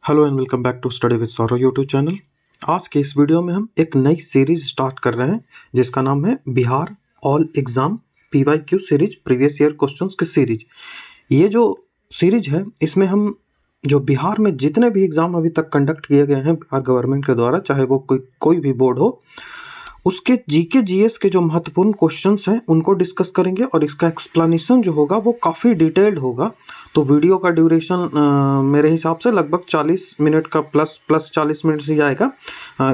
Hello and welcome back to study with Saurav YouTube channel. आज के इस वीडियो में हम एक नई सीरीज स्टार्ट कर रहे हैं जिसका नाम है Bihar all exam PYQ series, previous year questions की सीरीज। ये जो सीरीज है इसमें हम जो बिहार में जितने भी एग्जाम अभी तक कंडक्ट किए गए हैं बिहार गवर्नमेंट के द्वारा, चाहे वो कोई भी बोर्ड हो, उसके जीके जीएस के जो महत्वपूर्ण क्वेश्चंस हैं उनको डिस्कस करेंगे और इसका एक्सप्लेनेशन जो होगा वो काफ़ी डिटेल्ड होगा। तो वीडियो का ड्यूरेशन मेरे हिसाब से लगभग 40 मिनट का प्लस 40 मिनट से जाएगा।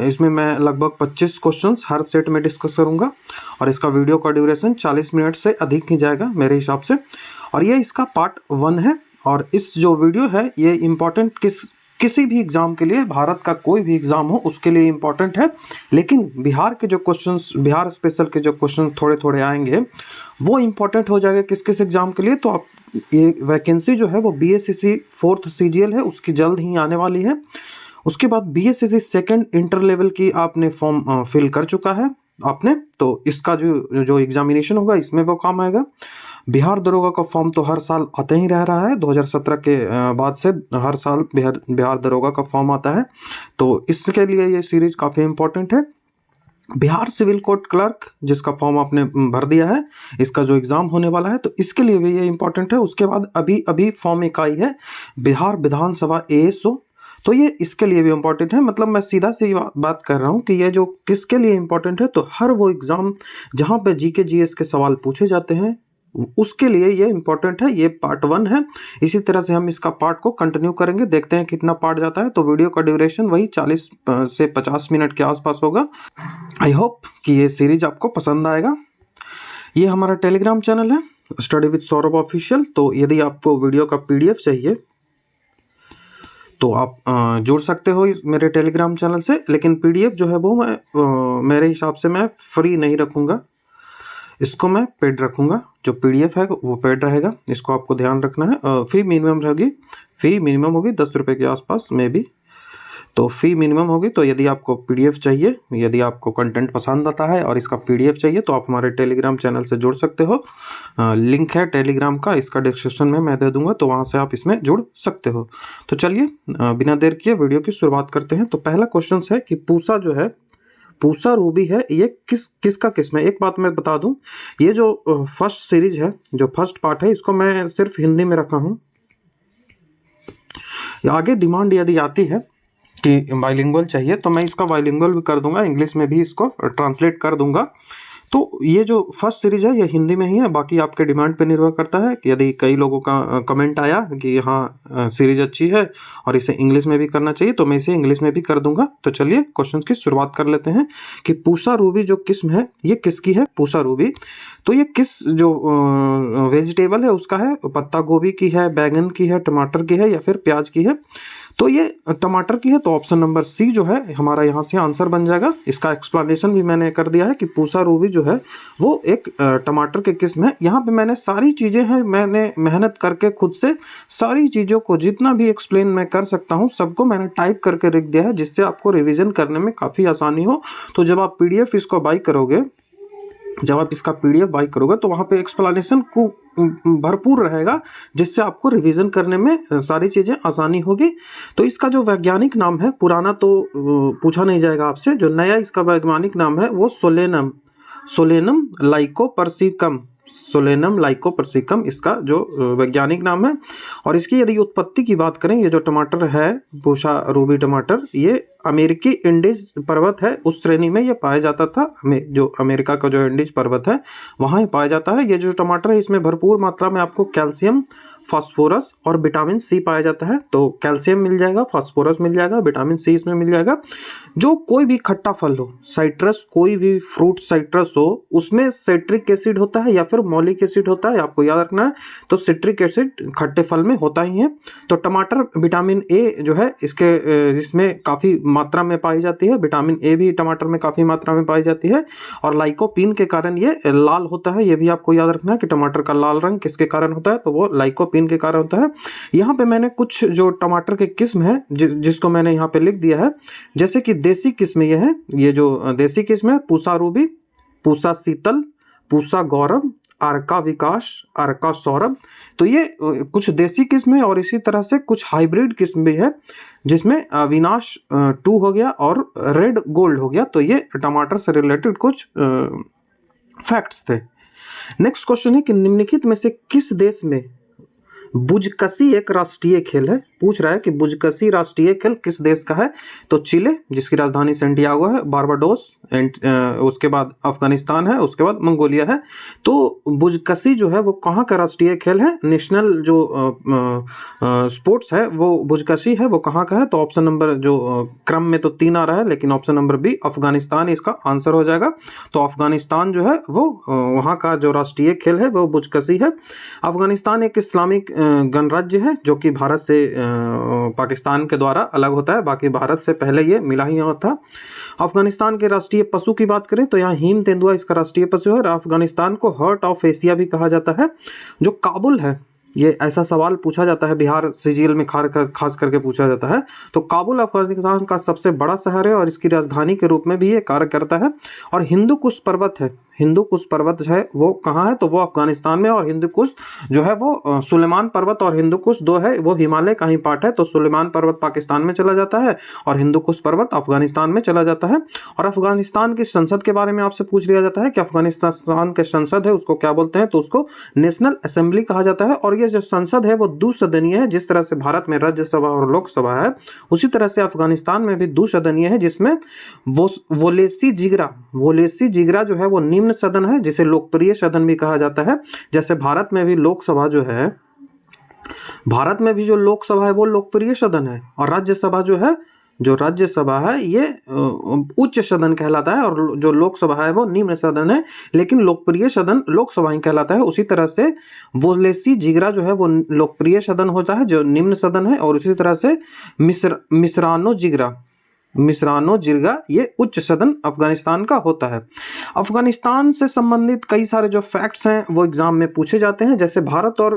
इसमें मैं लगभग 25 क्वेश्चंस हर सेट में डिस्कस करूंगा और इसका वीडियो का ड्यूरेशन 40 मिनट से अधिक ही जाएगा मेरे हिसाब से। और ये इसका पार्ट 1 है और इस जो वीडियो है ये इम्पोर्टेंट किसी भी एग्जाम के लिए, भारत का कोई भी एग्जाम हो उसके लिए इम्पोर्टेंट है। लेकिन बिहार के जो क्वेश्चंस, बिहार स्पेशल के जो क्वेश्चन थोड़े थोड़े आएंगे वो इम्पोर्टेंट हो जाएगा किस किस एग्जाम के लिए। तो आप ये वैकेंसी जो है वो BSCC 4th CGL है, उसकी जल्द ही आने वाली है। उसके बाद BSCC 2nd इंटर लेवल की आपने फॉर्म फिल कर चुका है आपने, तो इसका जो एग्जामिनेशन होगा इसमें वो काम आएगा। बिहार दरोगा का फॉर्म तो हर साल आते ही रह रहा है, 2017 के बाद से हर साल बिहार दरोगा का फॉर्म आता है, तो इसके लिए ये सीरीज काफ़ी इम्पोर्टेंट है। बिहार सिविल कोर्ट क्लर्क जिसका फॉर्म आपने भर दिया है, इसका जो एग्जाम होने वाला है तो इसके लिए भी ये इम्पोर्टेंट है। उसके बाद अभी फॉर्म एक आई है बिहार विधानसभा ASO, तो ये इसके लिए भी इम्पोर्टेंट है। मतलब मैं सीधा सी बात कर रहा हूँ कि ये जो किसके लिए इम्पोर्टेंट है, तो हर वो एग्जाम जहाँ पे GK GS के सवाल पूछे जाते हैं उसके लिए ये इम्पोर्टेंट है। ये पार्ट 1 है। इसी तरह से हम इसका पार्ट को कंटिन्यू करेंगे, देखते हैं कितना पार्ट जाता है। तो वीडियो का ड्यूरेशन वही 40 से 50 मिनट के आसपास होगा। आई होप कि ये सीरीज आपको पसंद आएगा। ये हमारा टेलीग्राम चैनल है स्टडी विद सौरभ ऑफिशियल, तो यदि आपको वीडियो का PDF चाहिए तो आप जुड़ सकते हो इस मेरे टेलीग्राम चैनल से। लेकिन PDF जो है वो मेरे हिसाब से मैं फ्री नहीं रखूँगा, इसको मैं पेड रखूँगा। जो PDF है वो पेड रहेगा, इसको आपको ध्यान रखना है। फी मिनिमम रहेगी, फी मिनिमम होगी 10 रुपये के आसपास में भी, तो फी मिनिमम होगी। तो यदि आपको PDF चाहिए, यदि आपको कंटेंट पसंद आता है और इसका PDF चाहिए तो आप हमारे टेलीग्राम चैनल से जुड़ सकते हो। लिंक है टेलीग्राम का, इसका डिस्क्रिप्शन में मैं दे दूंगा, तो वहाँ से आप इसमें जुड़ सकते हो। तो चलिए बिना देर किए वीडियो की शुरुआत करते हैं। तो पहला क्वेश्चन है कि पूसा जो है, पूसा रूबी है, ये किसका किस्म है। एक बात मैं बता दूं, ये जो फर्स्ट सीरीज है, जो फर्स्ट पार्ट है, इसको मैं सिर्फ हिंदी में रखा हूं। आगे डिमांड यदि आती है कि बाइलिंगुअल चाहिए तो मैं इसका बाइलिंगुअल भी कर दूंगा, इंग्लिश में भी इसको ट्रांसलेट कर दूंगा। तो ये जो फर्स्ट सीरीज है ये हिंदी में ही है, बाकी आपके डिमांड पे निर्भर करता है कि यदि कई लोगों का कमेंट आया कि हाँ सीरीज अच्छी है और इसे इंग्लिश में भी करना चाहिए तो मैं इसे इंग्लिश में भी कर दूंगा। तो चलिए क्वेश्चन की शुरुआत कर लेते हैं कि पूसा रूबी जो किस्म है ये किसकी है। पूसा रूबी तो ये किस जो वेजिटेबल है उसका है, पत्ता गोभी की है, बैगन की है, टमाटर की है या फिर प्याज की है। तो ये टमाटर की है, तो ऑप्शन नंबर C जो है हमारा यहाँ से आंसर बन जाएगा। इसका एक्सप्लेनेशन भी मैंने कर दिया है कि पूसा रूबी जो है वो एक टमाटर के किस्म है। यहाँ पे मैंने सारी चीज़ें हैं, मैंने मेहनत करके खुद से सारी चीज़ों को जितना भी एक्सप्लेन मैं कर सकता हूँ सबको मैंने टाइप करके लिख दिया है, जिससे आपको रिविज़न करने में काफ़ी आसानी हो। तो जब आप PDF इसको बाई करोगे, जब आप इसका PDF बाई करोगे तो वहाँ पे एक्सप्लेनेशन को भरपूर रहेगा, जिससे आपको रिवीजन करने में सारी चीज़ें आसानी होगी। तो इसका जो वैज्ञानिक नाम है, पुराना तो पूछा नहीं जाएगा आपसे, जो नया इसका वैज्ञानिक नाम है वो सोलेनम लाइकोपर्सिकम, सोलेनम लाइकोपर्सिकम इसका जो वैज्ञानिक नाम है। और इसकी यदि उत्पत्ति की बात करें, ये जो टमाटर है पूसा रूबी टमाटर, ये अमेरिकी इंडीज पर्वत है उस श्रेणी में ये पाया जाता था। जो अमेरिका का जो इंडीज पर्वत है वहाँ ये पाया जाता है। ये जो टमाटर है इसमें भरपूर मात्रा में आपको कैल्शियम, फास्फोरस और विटामिन C पाया जाता है। तो कैल्शियम मिल जाएगा, फास्फोरस मिल जाएगा, विटामिन C इसमें मिल जाएगा। जो कोई भी खट्टा फल हो, साइट्रस, कोई भी फ्रूट साइट्रस हो, उसमें सिट्रिक एसिड होता है या फिर मॉलिक एसिड होता है, आपको याद रखना है। तो सिट्रिक एसिड खट्टे फल में होता ही है। तो टमाटर विटामिन A जो है इसमें काफ़ी मात्रा में पाई जाती है, विटामिन A भी टमाटर में काफ़ी मात्रा में पाई जाती है। और लाइकोपीन के कारण ये लाल होता है, ये भी आपको याद रखना है कि टमाटर का लाल रंग किसके कारण होता है, तो वो लाइकोपीन के कारण होता है। यहाँ पे मैंने कुछ जो टमाटर के किस्म है जिसको मैंने यहाँ पे लिख दिया है, जैसे कि देसी किस्म ये है, ये जो देसी किस्म है पूसा रूबी, पूसा शीतल, पूसा गौरव, अर्का विकास, अर्का सौरभ, तो ये कुछ देसी किस्म है और इसी तरह से कुछ हाइब्रिड किस्म भी है, जिसमें अविनाश 2 हो गया और रेड गोल्ड हो गया। तो ये टमाटर से रिलेटेड कुछ फैक्ट्स थे। नेक्स्ट क्वेश्चन है कि निम्नलिखित में से किस देश में बुजकसी एक राष्ट्रीय खेल है। पूछ रहा है कि बुजकसी राष्ट्रीय खेल किस देश का है। तो चिले, जिसकी राजधानी सेंटियागो है, बारबाडोस, उसके बाद अफगानिस्तान है, उसके बाद मंगोलिया है। तो बुजकसी जो है वो कहाँ का राष्ट्रीय खेल है, नेशनल जो स्पोर्ट्स है वो बुजकसी है, वो कहाँ का है। तो ऑप्शन नंबर जो क्रम में तो 3 आ रहा है, लेकिन ऑप्शन नंबर बी अफगानिस्तान इसका आंसर हो जाएगा। तो अफगानिस्तान जो है वो वहाँ का जो राष्ट्रीय खेल है वो बुजकसी है। अफगानिस्तान एक इस्लामिक गणराज्य है जो कि भारत से पाकिस्तान के द्वारा अलग होता है, बाकी भारत से पहले ये मिला ही हुआ था। अफगानिस्तान के राष्ट्रीय पशु की बात करें तो यहाँ हिम तेंदुआ इसका राष्ट्रीय पशु है और अफगानिस्तान को हार्ट ऑफ एशिया भी कहा जाता है। जो काबुल है, ये ऐसा सवाल पूछा जाता है, बिहार सीजीएल में खास करके पूछा जाता है। तो काबुल अफगानिस्तान का सबसे बड़ा शहर है और इसकी राजधानी के रूप में भी ये कार्य करता है। और हिंदू कुश पर्वत है, हिंदू कुश पर्वत है वो कहाँ है, तो वो अफगानिस्तान में। और हिंदू कुश जो है वो सुलेमान पर्वत और हिंदू कुश दो है, वो हिमालय का ही पार्ट है। तो सुलेमान पर्वत पाकिस्तान में चला जाता है और हिंदू कुश पर्वत अफगानिस्तान में चला जाता है। और अफगानिस्तान की संसद के बारे में आपसे पूछ लिया जाता है कि अफगानिस्तान के संसद है उसको क्या बोलते हैं, तो उसको नेशनल असेंबली कहा जाता है। और ये जो संसद है वो द्विसदनीय है, जिस तरह से भारत में राज्यसभा और लोकसभा है उसी तरह से अफगानिस्तान में भी द्विसदनीय है, जिसमें वोलेसी जिगरा जो है वो निम्न सदन है, जिसे लोकप्रिय सदन भी कहा जाता है। जैसे भारत में भी लोकसभा जो है, भारत में भी जो लोकसभा है वो लोकप्रिय सदन है और राज्यसभा जो है, जो राज्यसभा है ये उच्च सदन कहलाता है और जो लोकसभा है वो निम्न सदन है, लेकिन लोकप्रिय सदन लोकसभा ही कहलाता है। उसी तरह से वोलेसी जिगरा जो है वो लोकप्रिय सदन होता है जो निम्न सदन है, और उसी तरह से मिस्रानो जिरगा ये उच्च सदन अफगानिस्तान का होता है। अफगानिस्तान से संबंधित कई सारे जो फैक्ट्स हैं वो एग्जाम में पूछे जाते हैं। जैसे भारत और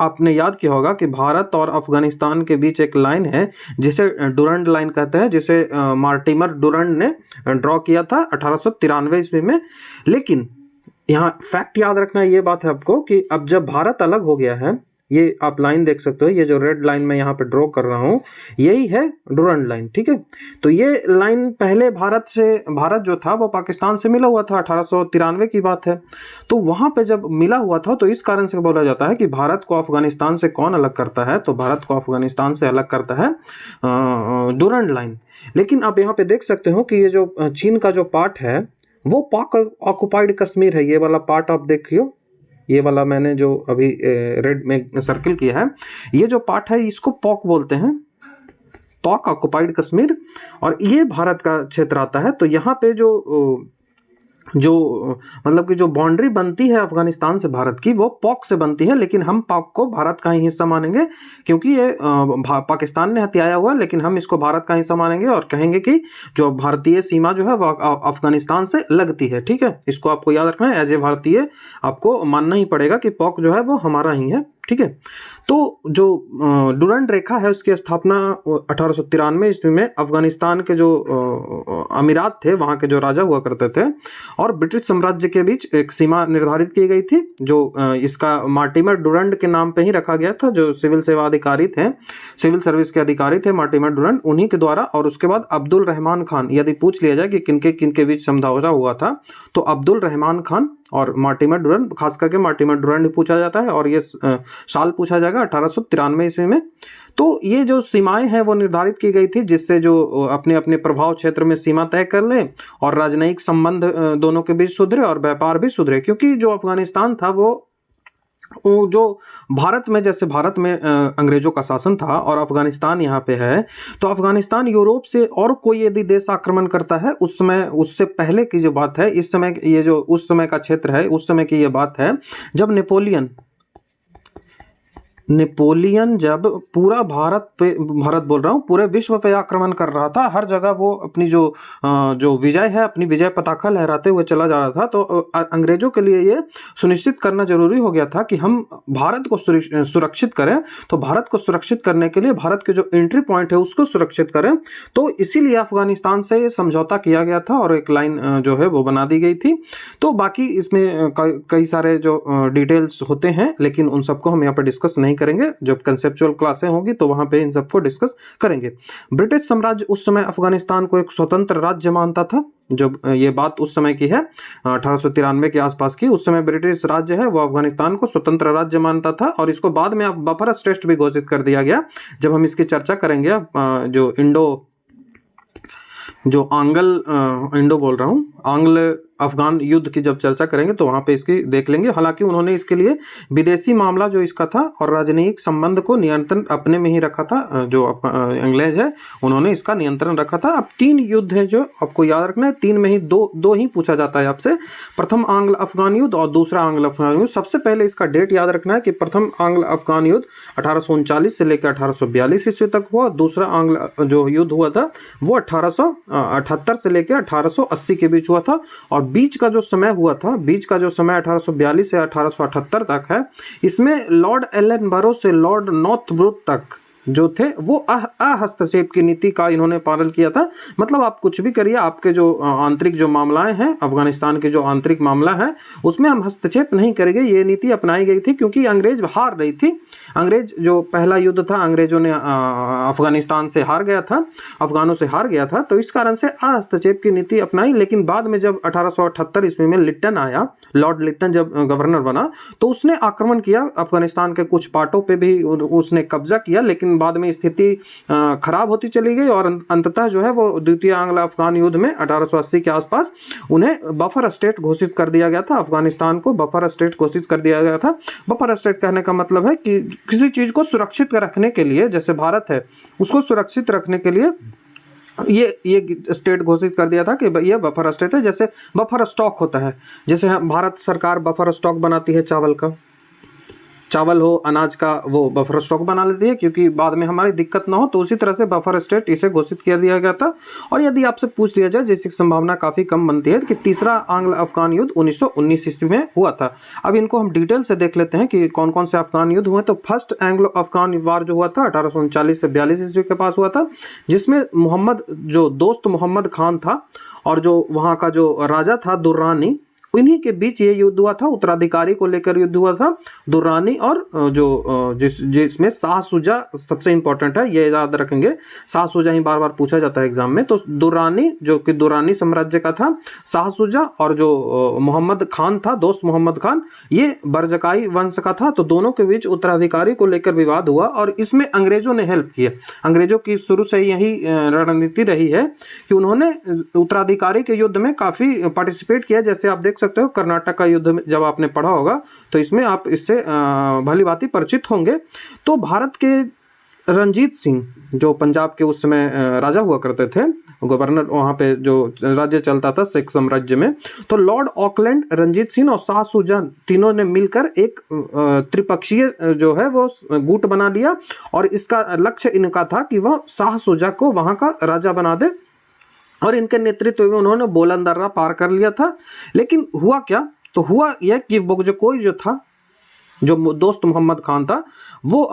आपने याद किया होगा कि भारत और अफगानिस्तान के बीच एक लाइन है जिसे डुरंड लाइन कहते हैं, जिसे मार्टिमर डुरंड ने ड्रॉ किया था 1893 ईस्वी में। लेकिन यहाँ फैक्ट याद रखना ये बात है आपको कि अब जब भारत अलग हो गया है, ये आप लाइन देख सकते हो, ये जो रेड लाइन मैं यहाँ पे ड्रॉ कर रहा हूँ यही है डुरंड लाइन, ठीक है। तो ये लाइन पहले भारत जो था वो पाकिस्तान से मिला हुआ था, 1893 की बात है। तो वहाँ पे जब मिला हुआ था तो इस कारण से बोला जाता है कि भारत को अफगानिस्तान से कौन अलग करता है, तो भारत को अफगानिस्तान से अलग करता है डुरंड लाइन। लेकिन आप यहाँ पे देख सकते हो कि ये जो चीन का जो पार्ट है वो पाक ऑक्युपाइड कश्मीर है। ये वाला पार्ट आप देखियो, ये वाला मैंने जो अभी रेड में सर्किल किया है, ये जो पार्ट है इसको पॉक बोलते हैं, पाक ऑक्युपाइड कश्मीर, और ये भारत का क्षेत्र आता है। तो यहाँ पे जो मतलब कि जो बाउंड्री बनती है अफगानिस्तान से भारत की वो पाक से बनती है, लेकिन हम पाक को भारत का ही हिस्सा मानेंगे क्योंकि ये पाकिस्तान ने हथियाया हुआ, लेकिन हम इसको भारत का हिस्सा मानेंगे और कहेंगे कि जो भारतीय सीमा जो है वो अफगानिस्तान से लगती है, ठीक है। इसको आपको याद रखना है, एज ए भारतीय आपको मानना ही पड़ेगा कि पाक जो है वो हमारा ही है, ठीक है। तो जो डुरंड रेखा है उसकी स्थापना 1893 ईस्वी में अफगानिस्तान के जो अमीरात थे वहाँ के जो राजा हुआ करते थे और ब्रिटिश साम्राज्य के बीच एक सीमा निर्धारित की गई थी, जो इसका मार्टिमर डुरंड के नाम पे ही रखा गया था। जो सिविल सेवा अधिकारी थे, सिविल सर्विस के अधिकारी थे मार्टिमर डुरंड, उन्हीं के द्वारा। और उसके बाद अब्दुल रहमान खान, यदि पूछ लिया जाए कि किनके बीच समझौता हुआ था तो अब्दुल रहमान खान और मार्टिमर डुरंड, खास करके मार्टिमर डुरंड पूछा जाता है और ये साल पूछा जाएगा 1893 ईस्वी में। तो ये जो सीमाएं हैं वो निर्धारित की गई थी जिससे जो अपने अपने प्रभाव क्षेत्र में सीमा तय कर ले और राजनयिक संबंध दोनों के बीच सुधरे और व्यापार भी सुधरे, क्योंकि जो अफगानिस्तान था वो जो भारत में, जैसे भारत में अंग्रेजों का शासन था और अफगानिस्तान यहाँ पे है, तो अफगानिस्तान यूरोप से और कोई यदि देश आक्रमण करता है उस समय, उससे पहले की जो बात है, इस समय ये जो उस समय का क्षेत्र है, उस समय की ये बात है जब नेपोलियन जब पूरा भारत बोल रहा हूँ, पूरे विश्व पे आक्रमण कर रहा था, हर जगह वो अपनी जो विजय है, अपनी विजय पताका लहराते हुए चला जा रहा था, तो अंग्रेजों के लिए ये सुनिश्चित करना जरूरी हो गया था कि हम भारत को सुरक्षित करें। तो भारत को सुरक्षित करने के लिए भारत के जो एंट्री पॉइंट है उसको सुरक्षित करें, तो इसीलिए अफगानिस्तान से समझौता किया गया था और एक लाइन जो है वो बना दी गई थी। तो बाकी इसमें कई सारे जो डिटेल्स होते हैं, लेकिन उन सबको हम यहाँ पर डिस्कस नहीं करेंगे। जब कंसेप्चुअल क्लासें होंगी तो वहां पे इन सबको डिस्कस करेंगे। ब्रिटिश साम्राज्य उस समय अफगानिस्तान को एक स्वतंत्र राज्य मानता था। जब ये बात उस समय की है, 1893 के आसपास की, उस समय ब्रिटिश राज्य है वो अफगानिस्तान को स्वतंत्र राज्य मानता था और इसको बाद में अब बफर स्टेट भी घोषित कर दिया गया। जब हम इसकी चर्चा करेंगे, जो इंडो बोल रहा हूँ, आंग्ल अफगान युद्ध की जब चर्चा करेंगे तो वहां पे इसकी देख लेंगे। हालांकि उन्होंने इसके लिए विदेशी मामला जो इसका था और राजनयिक संबंध को नियंत्रण अपने में ही रखा था। जो अंग्रेज है उन्होंने इसका नियंत्रण रखा था। अब 3 युद्ध है जो आपको याद रखना है, 3 में ही दो ही पूछा जाता है आपसे। प्रथम आंग्ल अफगान युद्ध और दूसरा आंग्ल अफगान युद्ध। सबसे पहले इसका डेट याद रखना है कि प्रथम आंग्ल अफगान युद्ध 1839 से लेकर 1842 ईस्वी तक हुआ। दूसरा आंग्ल जो युद्ध हुआ था वो 1878 से लेकर 1880 के बीच हुआ था। और बीच का जो समय 1842 से 1878 तक है, इसमें लॉर्ड एलनबरो से लॉर्ड नॉर्थब्रुक तक जो थे वो हस्तक्षेप की नीति का इन्होंने पालन किया था। मतलब आप कुछ भी करिए, आपके जो आंतरिक जो मामलाएं हैं, अफगानिस्तान के जो आंतरिक मामला है उसमें हम हस्तक्षेप नहीं करेंगे, ये नीति अपनाई गई थी क्योंकि अंग्रेज हार रही थी। अंग्रेज जो पहला युद्ध था अंग्रेजों ने अफगानिस्तान से हार गया था, अफगानों से हार गया था, तो इस कारण से हस्तक्षेप की नीति अपनाई। लेकिन बाद में जब 1878 ईस्वी में लिट्टन आया, लॉर्ड लिट्टन जब गवर्नर बना, तो उसने आक्रमण किया, अफगानिस्तान के कुछ पार्टों पे भी उसने कब्जा किया। लेकिन बाद में स्थिति खराब होती चली गई और अंततः जो है वो द्वितीय आंग्ल अफगान युद्ध में 1880 के आसपास उन्हें बफर स्टेट घोषित कर दिया गया था। अफगानिस्तान को बफर स्टेट घोषित कर दिया गया था। बफर स्टेट कहने का मतलब है कि किसी चीज को सुरक्षित रखने के लिए, जैसे भारत है उसको सुरक्षित रखने के लिए ये स्टेट घोषित कर दिया था कि ये बफर स्टेट है। जैसे बफर स्टॉक होता है, जैसे भारत सरकार बफर स्टॉक बनाती है, चावल हो, अनाज का, वो बफर स्टॉक बना लेती है क्योंकि बाद में हमारी दिक्कत ना हो। तो उसी तरह से बफर स्टेट इसे घोषित कर दिया गया था। और यदि आपसे पूछ लिया जाए, जैसी संभावना काफी कम बनती है कि तीसरा आंग्ल अफगान युद्ध 1919 ईस्वी में हुआ था। अब इनको हम डिटेल से देख लेते हैं कि कौन कौन से अफगान युद्ध हुए। तो फर्स्ट एंग्लो अफगान वार जो हुआ था 1839 से 42 ईस्वी के पास हुआ था, जिसमें दोस्त मोहम्मद खान था और जो वहां का जो राजा था दुर्रानी, उन्हीं के बीच ये युद्ध हुआ था। उत्तराधिकारी को लेकर युद्ध हुआ था, दुर्रानी और जिसमें शाह शुजा सबसे इंपॉर्टेंट है, ये याद रखेंगे, शाह शुजा ही बार बार पूछा जाता है एग्जाम में। तो दुर्रानी जो कि दुर्रानी साम्राज्य का था, शाह शुजा और जो मोहम्मद खान था, दोस्त मोहम्मद खान, ये बरजकाई वंश का था। तो दोनों के बीच उत्तराधिकारी को लेकर विवाद हुआ और इसमें अंग्रेजों ने हेल्प किया। अंग्रेजों की शुरू से यही रणनीति रही है कि उन्होंने उत्तराधिकारी के युद्ध में काफी पार्टिसिपेट किया। जैसे आप देख सकते हो कर्नाटक का युद्ध में जब आपने पढ़ा होगा तो इसमें आप इससे भली भांति परिचित होंगे। तो भारत के रंजीत सिंह जो पंजाब के उस समय राजा हुआ करते थे, गवर्नर, वहां पे जो राज्य चलता था सिख साम्राज्य में, तो लॉर्ड ऑकलैंड, रंजीत सिंह और शाह शुजा तीनों ने मिलकर एक त्रिपक्षीय जो है वो गुट बना लिया और इसका लक्ष्य इनका था कि वह शाह शुजा को वहां का राजा बना दे। और इनके नेतृत्व में उन्होंने बोलन दर्रा पार कर लिया था। लेकिन हुआ क्या, तो हुआ यह कि कोई जो था, जो दोस्त मोहम्मद खान था, वो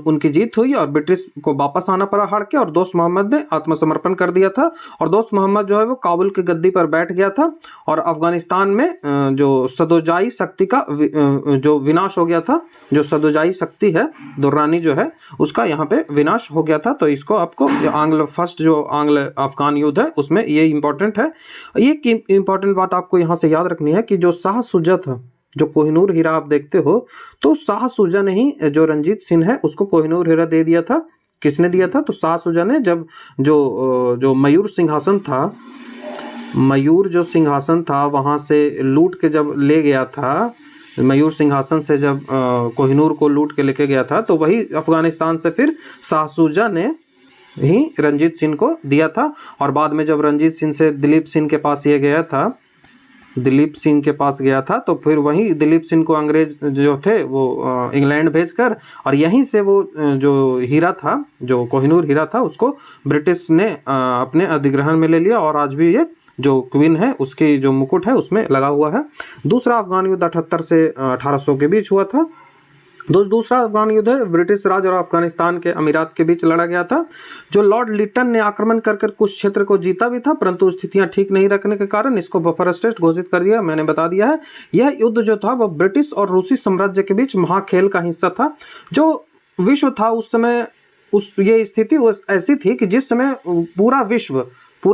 उनकी जीत हुई और ब्रिटिश को वापस आना पड़ा हार के, और दोस्त मोहम्मद ने आत्मसमर्पण कर दिया था। और दोस्त मोहम्मद जो है वो काबुल की गद्दी पर बैठ गया था और अफगानिस्तान में जो सदोजाई शक्ति का जो विनाश हो गया था, जो सदोजाई शक्ति है दुर्रानी जो है उसका यहाँ पे विनाश हो गया था। तो इसको आपको फर्स्ट जो आंग्ल अफगान युद्ध है उसमें ये इंपॉर्टेंट है। ये इंपॉर्टेंट बात आपको यहाँ से याद रखनी है कि जो शाह शुजा था, जो कोहिनूर हीरा आप देखते हो, तो शाह शुजा ने ही जो रंजीत सिंह है उसको कोहिनूर हीरा दे दिया था। किसने दिया था, तो शाह शुजा ने। जब जो मयूर सिंहासन था, मयूर जो सिंहासन था वहां से लूट के जब ले गया था, मयूर सिंहासन से जब कोहिनूर को लूट के लेके गया था, तो वही अफगानिस्तान से फिर शाह शुजा ने ही रंजीत सिंह को दिया था। और बाद में जब रंजीत सिंह से दिलीप सिंह के पास ये गया था, दिलीप सिंह के पास गया था, तो फिर वहीं दिलीप सिंह को अंग्रेज जो थे वो इंग्लैंड भेजकर, और यहीं से वो जो हीरा था, जो कोहिनूर हीरा था, उसको ब्रिटिश ने अपने अधिग्रहण में ले लिया, और आज भी ये जो क्वीन है उसकी जो मुकुट है उसमें लगा हुआ है। दूसरा अफगान युद्ध 78 से 1800 के बीच हुआ था। दूसरा अफगान युद्ध है ब्रिटिश राज और अफगानिस्तान के अमीरात के बीच लड़ा गया था। जो लॉर्ड लिटन ने आक्रमण कर कुछ क्षेत्र को जीता भी था, परंतु स्थितियां ठीक नहीं रखने के कारण इसको बफर स्टेट घोषित कर दिया। मैंने बता दिया है। यह युद्ध जो था वह ब्रिटिश और रूसी साम्राज्य के बीच महाखेल का हिस्सा था। जो विश्व था उस समय, ये स्थिति ऐसी थी कि जिस समय पूरा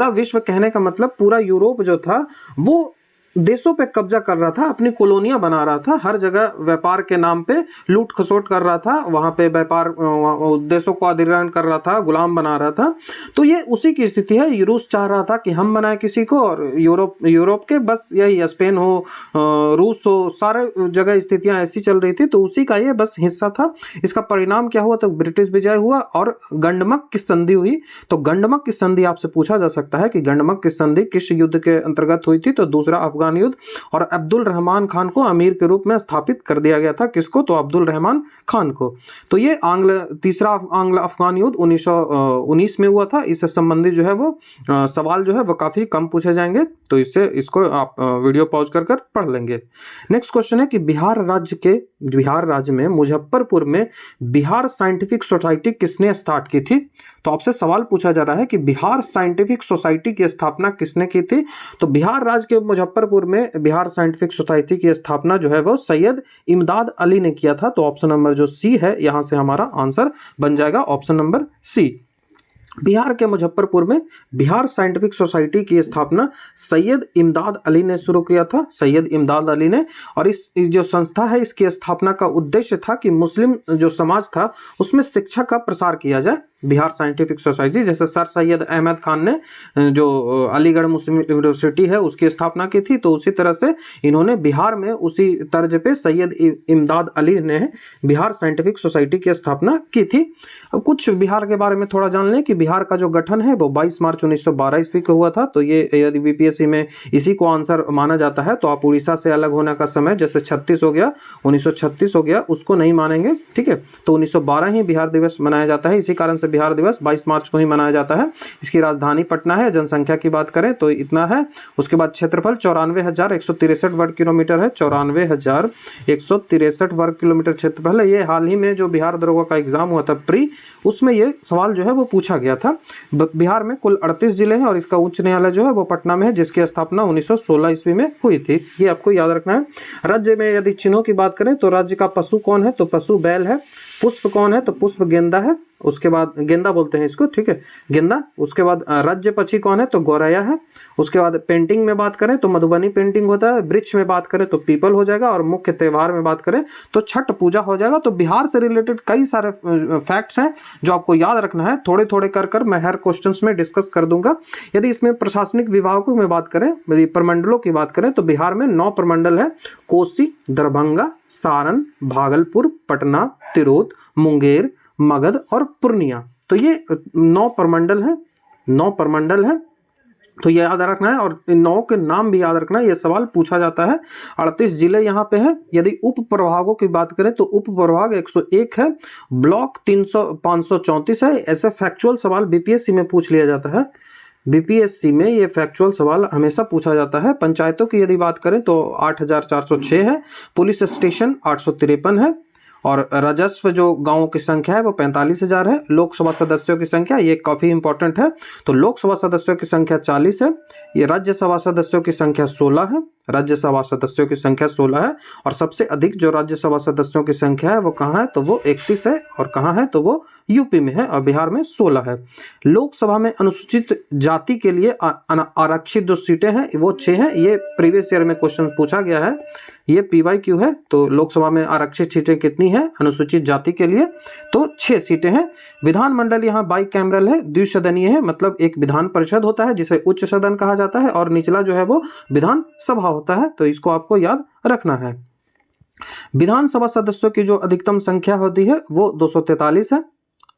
विश्व कहने का मतलब पूरा यूरोप जो था वो देशों पे कब्जा कर रहा था, अपनी कॉलोनियां बना रहा था, हर जगह व्यापार के नाम पे लूट खसोट कर रहा था, वहां पे व्यापार देशों को अधिग्रहण कर रहा था, गुलाम बना रहा था। तो ये उसी की स्थिति है। रूस चाह रहा था कि हम बनाए किसी को, और यूरोप के बस यही स्पेन हो, रूस हो, सारे जगह स्थितियां ऐसी चल रही थी। तो उसी का ये बस हिस्सा था। इसका परिणाम क्या हुआ? तो ब्रिटिश विजय हुआ और गंडमक की संधि हुई। तो गंडमक की संधि आपसे पूछा जा सकता है कि गंडमक की संधि किस युद्ध के अंतर्गत हुई थी? तो दूसरा अफगान युद्ध, और अब्दुल रहमान खान को अमीर के रूप में स्थापित कर दिया गया था। किसको? तो अब्दुल रहमान खान को। तो ये तीसरा आंग्ल अफगान युद्ध 1919 में हुआ था। इससे संबंधित जो है वो सवाल जो है वो काफी कम पूछे जाएंगे, तो इसको आप वीडियो पॉज कर पढ़ लेंगे। नेक्स्ट क्वेश्चन है कि बिहार राज्य में मुजफ्फरपुर में बिहार साइंटिफिक सोसाइटी किसने स्टार्ट की थी? तो आपसे सवाल पूछा जा रहा है कि बिहार साइंटिफिक सोसाइटी की स्थापना किसने की थी? तो बिहार राज्य के मुजफ्फरपुर में बिहार साइंटिफिक सोसाइटी की स्थापना जो है वो सैयद इमदाद अली ने किया था। तो ऑप्शन नंबर जो सी है, यहां से हमारा आंसर बन जाएगा ऑप्शन नंबर सी। बिहार के मुजफ्फरपुर में बिहार साइंटिफिक सोसाइटी की स्थापना सैयद इमदाद अली ने शुरू किया था, सैयद इमदाद अली ने। और इस जो संस्था है इसकी स्थापना का उद्देश्य था कि मुस्लिम जो समाज था उसमें शिक्षा का प्रसार किया जाए। बिहार साइंटिफिक सोसाइटी, जैसे सर सैयद अहमद खान ने जो अलीगढ़ मुस्लिम यूनिवर्सिटी है उसकी स्थापना की थी, तो उसी तरह से इन्होंने बिहार में उसी तर्ज पे सैयद इमदाद अली ने बिहार साइंटिफिक सोसाइटी की स्थापना की थी। अब कुछ बिहार के बारे में थोड़ा जान लें कि बिहार का जो गठन है वो 22 मार्च 1912 ईस्वी को हुआ था। तो ये यदि बीपीएससी में इसी को आंसर माना जाता है तो आप उड़ीसा से अलग होने का समय जैसे 36 हो गया, 1936 हो गया, उसको नहीं मानेंगे, ठीक है। तो 1912 ही बिहार दिवस मनाया जाता है। इसी कारण से बिहार दिवस 22 मार्च को ही मनाया जाता है। इसकी राजधानी पटना है। जनसंख्या की बात करें तो इतना है। उसके बाद क्षेत्रफल 94,163 वर्ग किलोमीटर है। 94,163 वर्ग किलोमीटर क्षेत्रफल है। ये हाल ही में जो बिहार दरोगा का एग्जाम हुआ था प्री, उसमें ये सवाल जो है वो पूछा गया था। बिहार में कुल 38 जिले हैं और इसका उच्च न्यायालय जो है वो पटना में है, जिसकी स्थापना 1916 ईस्वी में हुई थी। ये आपको याद रखना है। राज्य में यदि चिन्हों की बात करें तो राज्य का पशु कौन है? तो पशु बैल है। पुष्प कौन है? तो पुष्प गेंदा है। उसके बाद गेंदा बोलते हैं इसको, ठीक है, गेंदा। उसके बाद राज्य पक्षी कौन है? तो गौरैया है। उसके बाद पेंटिंग में बात करें तो मधुबनी पेंटिंग होता है। वृक्ष में बात करें तो पीपल हो जाएगा। और मुख्य त्योहार में बात करें तो छठ पूजा हो जाएगा। तो बिहार से रिलेटेड कई सारे फैक्ट्स हैं जो आपको याद रखना है। थोड़े थोड़े कर मैं हर क्वेश्चन में डिस्कस कर दूंगा। यदि इसमें प्रशासनिक विभागों में बात करें, यदि प्रमंडलों की बात करें तो बिहार में 9 प्रमंडल है। कोसी, दरभंगा, सारण, भागलपुर, पटना, तिरहुत, मुंगेर, मगध और पूर्णिया। तो ये 9 प्रमंडल हैं। 9 प्रमंडल हैं, तो ये याद रखना है। और इन 9 के नाम भी याद रखना है, ये सवाल पूछा जाता है। 38 जिले यहाँ पे है। यदि उप प्रभागों की बात करें तो उप प्रभाग 101 है। ब्लॉक 534 है। ऐसे फैक्चुअल सवाल बीपीएससी में पूछ लिया जाता है। बीपीएससी में ये फैक्चुअल सवाल हमेशा पूछा जाता है। पंचायतों की यदि बात करें तो 8,406 है। पुलिस स्टेशन 853 है। और राजस्व जो गांवों की संख्या है वो 45,000 है। लोकसभा सदस्यों की संख्या, ये काफी इंपॉर्टेंट है, तो लोकसभा सदस्यों की संख्या 40 है। ये राज्यसभा सदस्यों की संख्या 16 है। राज्यसभा सदस्यों की संख्या 16 है। और सबसे अधिक जो राज्यसभा सदस्यों की संख्या है वो कहाँ है? तो वो 31 है। और कहाँ है? तो वो यूपी में है। और बिहार में 16 है। लोकसभा में अनुसूचित जाति के लिए आरक्षित जो सीटें हैं वो 6 हैं। ये प्रीवियस ईयर में क्वेश्चन पूछा गया है। ये PYQ है। तो लोकसभा में आरक्षित सीटें कितनी है अनुसूचित जाति के लिए? तो 6 सीटें हैं। विधानमंडल यहाँ बाइकैमरल है, द्विसदनीय है, मतलब एक विधान परिषद होता है जिसे उच्च सदन कहा जाता है और निचला जो है वो विधान सभा होता है। तो इसको आपको याद रखना है। विधानसभा सदस्यों की जो अधिकतम संख्या होती है वो 243 है।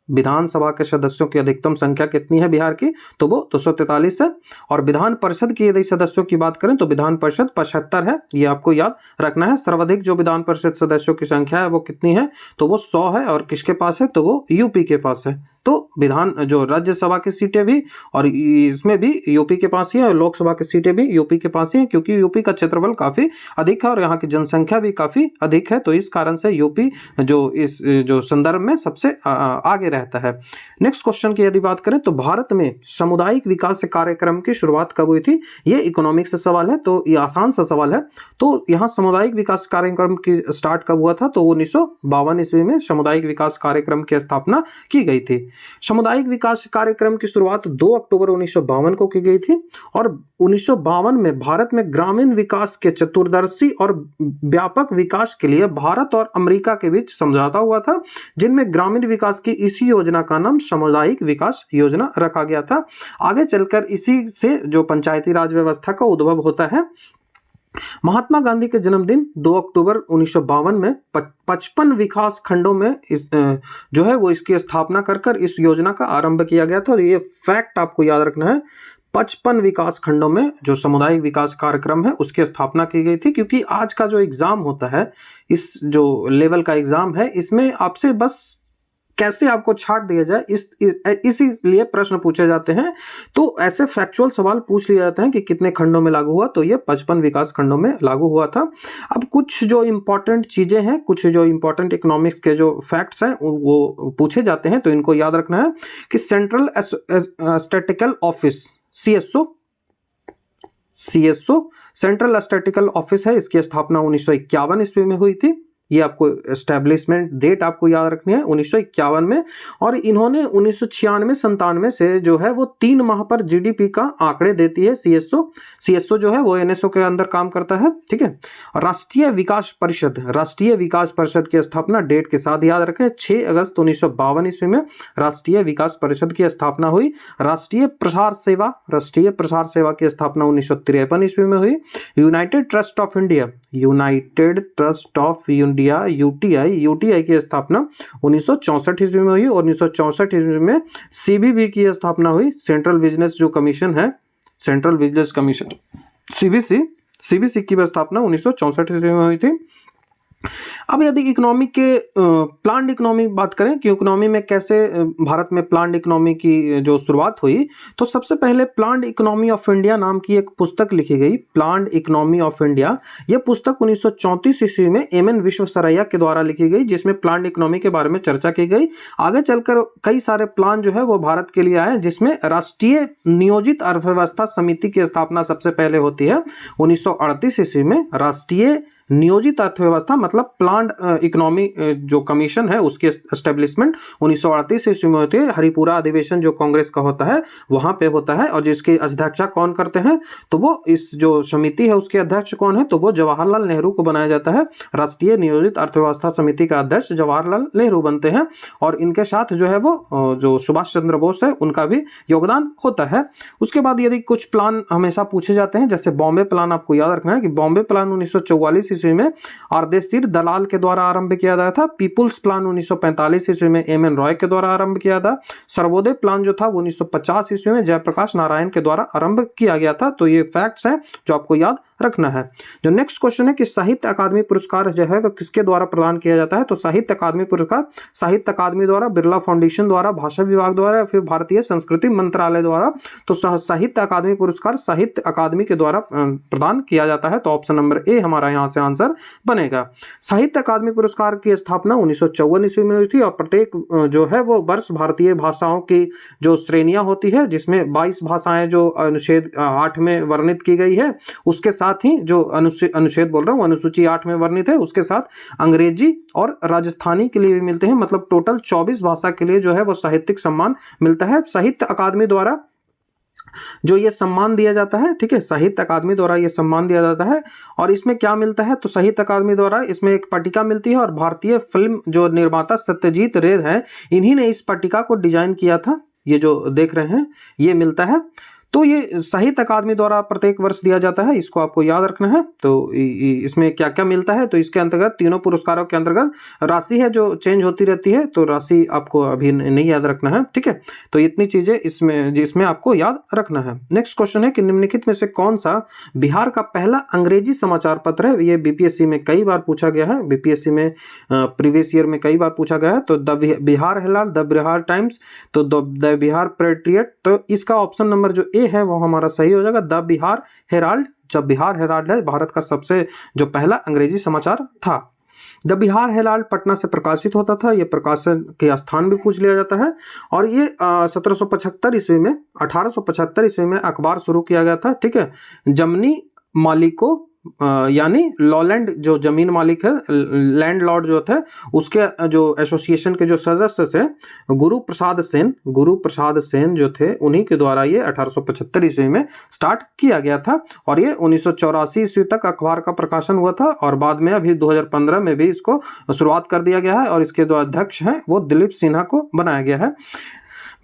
विधानसभा के सदस्यों की अधिकतम संख्या कितनी है बिहार की, तो वो 243 है। और विधान परिषद की यदि सदस्यों की बात करें तो विधान परिषद 75 है, ये आपको याद रखना है। सर्वाधिक जो विधान परिषद सदस्यों की संख्या है वो कितनी है, तो वो 100 है। और किसके पास है, तो वो यूपी के पास है। तो विधान जो राज्यसभा की सीटें भी और इसमें भी यूपी के पास ही है, और लोकसभा की सीटें भी यूपी के पास ही है, क्योंकि यूपी का क्षेत्रफल काफी अधिक है और यहाँ की जनसंख्या भी काफी अधिक है। तो इस कारण से यूपी जो इस जो संदर्भ में सबसे आगे रहता है। नेक्स्ट क्वेश्चन की यदि बात करें तो भारत में सामुदायिक विकास कार्यक्रम की शुरुआत कब हुई थी, ये इकोनॉमिक्स से सवाल है, तो ये आसान सा सवाल है। तो यहाँ सामुदायिक विकास कार्यक्रम की स्टार्ट कब हुआ था, तो 1952 ईस्वी में सामुदायिक विकास कार्यक्रम की स्थापना की गई थी। सामुदायिक विकास कार्यक्रम की शुरुआत 2 अक्टूबर 1952 को की गई थी और 1952 में भारत में ग्रामीण विकास के चतुर्दर्शी और व्यापक विकास के लिए भारत और अमेरिका के बीच समझौता हुआ था, जिनमें ग्रामीण विकास की इसी योजना का नाम सामुदायिक विकास योजना रखा गया था। आगे चलकर इसी से जो पंचायती राज व्यवस्था का उद्भव होता है। महात्मा गांधी के जन्मदिन 2 अक्टूबर 1952 में 55 विकास खंडों में जो है वो इसकी स्थापना कर इस योजना का आरंभ किया गया था। और ये फैक्ट आपको याद रखना है, 55 विकास खंडों में जो सामुदायिक विकास कार्यक्रम है उसकी स्थापना की गई थी। क्योंकि आज का जो एग्जाम होता है, इस जो लेवल का एग्जाम है, इसमें आपसे बस कैसे आपको छाट दिया जाए इसीलिए प्रश्न पूछे जाते हैं। तो ऐसे फैक्चुअल सवाल पूछ लिए जाते हैं कि कितने खंडों में लागू हुआ, तो ये 55 विकास खंडों में लागू हुआ था। अब कुछ जो इंपॉर्टेंट चीजें हैं, कुछ जो इंपॉर्टेंट इकोनॉमिक्स के जो फैक्ट्स हैं वो पूछे जाते हैं, तो इनको याद रखना है कि central statistical office CSO central statistical office है, इसकी स्थापना 1951 ईस्वी में हुई थी। ये आपको एस्टेब्लिशमेंट डेट आपको याद रखनी है 1951 में। और इन्होंने 1996-97 से जो है वो 3 माह पर जीडीपी का आंकड़े देती है। CSO जो है वो NSO के अंदर काम करता है, ठीक है। राष्ट्रीय विकास परिषद की स्थापना डेट के साथ याद रखें, 6 अगस्त 1952 ईस्वी में राष्ट्रीय विकास परिषद की स्थापना हुई। राष्ट्रीय प्रसार सेवा की स्थापना 1953 ईस्वी में हुई। United trust of India UTI की स्थापना 1964 ईस्वी में हुई। और 1964 ईस्वी में CBB की स्थापना हुई, सेंट्रल बिजनेस कमीशन CBC की स्थापना 1964 ईस्वी में हुई थी। अब यदि इकोनॉमी के प्लान्ड इकोनॉमी बात करें कि इकोनॉमी में कैसे भारत में प्लान्ड इकोनॉमी की जो शुरुआत हुई, तो सबसे पहले प्लान्ड इकोनॉमी ऑफ इंडिया नाम की एक पुस्तक लिखी गई, प्लान्ड इकोनॉमी ऑफ इंडिया। यह पुस्तक 1934 ईस्वी में MN विश्वेश्वरैया के द्वारा लिखी गई, जिसमें प्लान्ड इकोनॉमी के बारे में चर्चा की गई। आगे चलकर कई सारे प्लान जो है वो भारत के लिए आए, जिसमें राष्ट्रीय नियोजित अर्थव्यवस्था समिति की स्थापना सबसे पहले होती है 1938 ईस्वी में। राष्ट्रीय नियोजित अर्थव्यवस्था मतलब प्लान्ड इकोनॉमी जो कमीशन है उसकी एस्टेब्लिशमेंट 1938 ईस्वी में होती है। हरिपुरा अधिवेशन जो कांग्रेस का होता है वहां पे होता है, और जिसकी अध्यक्षता कौन करते हैं, तो वो इस जो समिति है उसके अध्यक्ष कौन है, तो वो जवाहरलाल नेहरू को बनाया जाता है। राष्ट्रीय नियोजित अर्थव्यवस्था समिति का अध्यक्ष जवाहरलाल नेहरू बनते हैं, और इनके साथ जो है वो जो सुभाष चंद्र बोस है उनका भी योगदान होता है। उसके बाद यदि कुछ प्लान हमेशा पूछे जाते हैं, जैसे बॉम्बे प्लान, आपको याद रखना है कि बॉम्बे प्लान 1944 ईस्वी में आरदेशीर दलाल के द्वारा आरंभ किया गया था। पीपुल्स प्लान 1945 ईस्वी में MN रॉय के द्वारा आरंभ किया था। सर्वोदय प्लान जो था वो 1950 ईस्वी में जयप्रकाश नारायण के द्वारा आरंभ किया गया था। तो ये फैक्ट्स हैं जो आपको याद रखना है। जो नेक्स्ट क्वेश्चन है कि साहित्य अकादमी पुरस्कार जो है वह किसके द्वारा प्रदान किया जाता है, तो साहित्य अकादमी पुरस्कार साहित्य अकादमी द्वारा, बिरला फाउंडेशन द्वारा, भाषा विभाग द्वारा या फिर भारतीय संस्कृति मंत्रालय द्वारा। तो साहित्य अकादमी पुरस्कार साहित्य अकादमी के द्वारा प्रदान किया जाता है। तो ऑप्शन नंबर ए हमारा यहाँ से आंसर बनेगा। साहित्य अकादमी पुरस्कार की स्थापना 1954 ईस्वी में हुई थी, और प्रत्येक जो है वो वर्ष भारतीय भाषाओं की जो श्रेणियां होती है, जिसमें 22 भाषाएं जो अनुच्छेद 8 में वर्णित की गई है, उसके साथ ही जो अनुच्छेद बोल रहा हूं अनुसूची 8 में वर्णित है, उसके साथ अंग्रेजी और राजस्थानी के लिए भी मिलते हैं। मतलब टोटल 24 भाषा के लिए जो है वो साहित्यिक सम्मान मिलता है साहित्य अकादमी द्वारा। जो ये सम्मान दिया जाता है, ठीक है, साहित्य अकादमी द्वारा ये सम्मान दिया जाता है। और इसमें क्या मिलता है, तो साहित्य अकादमी द्वारा इसमें एक पट्टिका मिलती है, और भारतीय फिल्म जो निर्माता सत्यजीत रे हैं, इन्हीं ने इस पट्टिका को डिजाइन किया था। ये जो देख रहे हैं ये मिलता है। तो ये शहीद अकादमी द्वारा प्रत्येक वर्ष दिया जाता है, इसको आपको याद रखना है। तो इसमें क्या क्या मिलता है, तो इसके अंतर्गत तीनों पुरस्कारों के अंतर्गत राशि है जो चेंज होती रहती है, तो राशि आपको अभी नहीं याद रखना है, ठीक है। तो इतनी चीजें इसमें आपको याद रखना है। नेक्स्ट क्वेश्चन है कि निम्नलिखित में से कौन सा बिहार का पहला अंग्रेजी समाचार पत्र है। ये बीपीएससी में कई बार पूछा गया है, बीपीएससी में प्रीवियस ईयर में कई बार पूछा गया है। तो the Bihar Herald, the Bihar times, तो द बिहार पेट्रियट, तो इसका ऑप्शन नंबर जो ए है वो हमारा सही हो जाएगा, द बिहार हेराल्ड। जब बिहार हेराल्ड है भारत का सबसे जो पहला अंग्रेजी समाचार था। द बिहार हेराल्ड पटना से प्रकाशित होता था, ये प्रकाशन के स्थान भी पूछ लिया जाता है। और ये 1775 ईस्वी में 1875 ईस्वी में अखबार शुरू किया गया था, ठीक है। जमनी मालिकों यानी लॉलैंड जो जमीन मालिक है, लैंडलॉर्ड जो थे, उसके जो एसोसिएशन के जो सदस्य थे गुरु प्रसाद सेन जो थे, उन्हीं के द्वारा ये 1875 ईस्वी में स्टार्ट किया गया था। और ये 1984 ईस्वी तक अखबार का प्रकाशन हुआ था, और बाद में अभी 2015 में भी इसको शुरुआत कर दिया गया है, और इसके जो अध्यक्ष हैं वो दिलीप सिन्हा को बनाया गया है।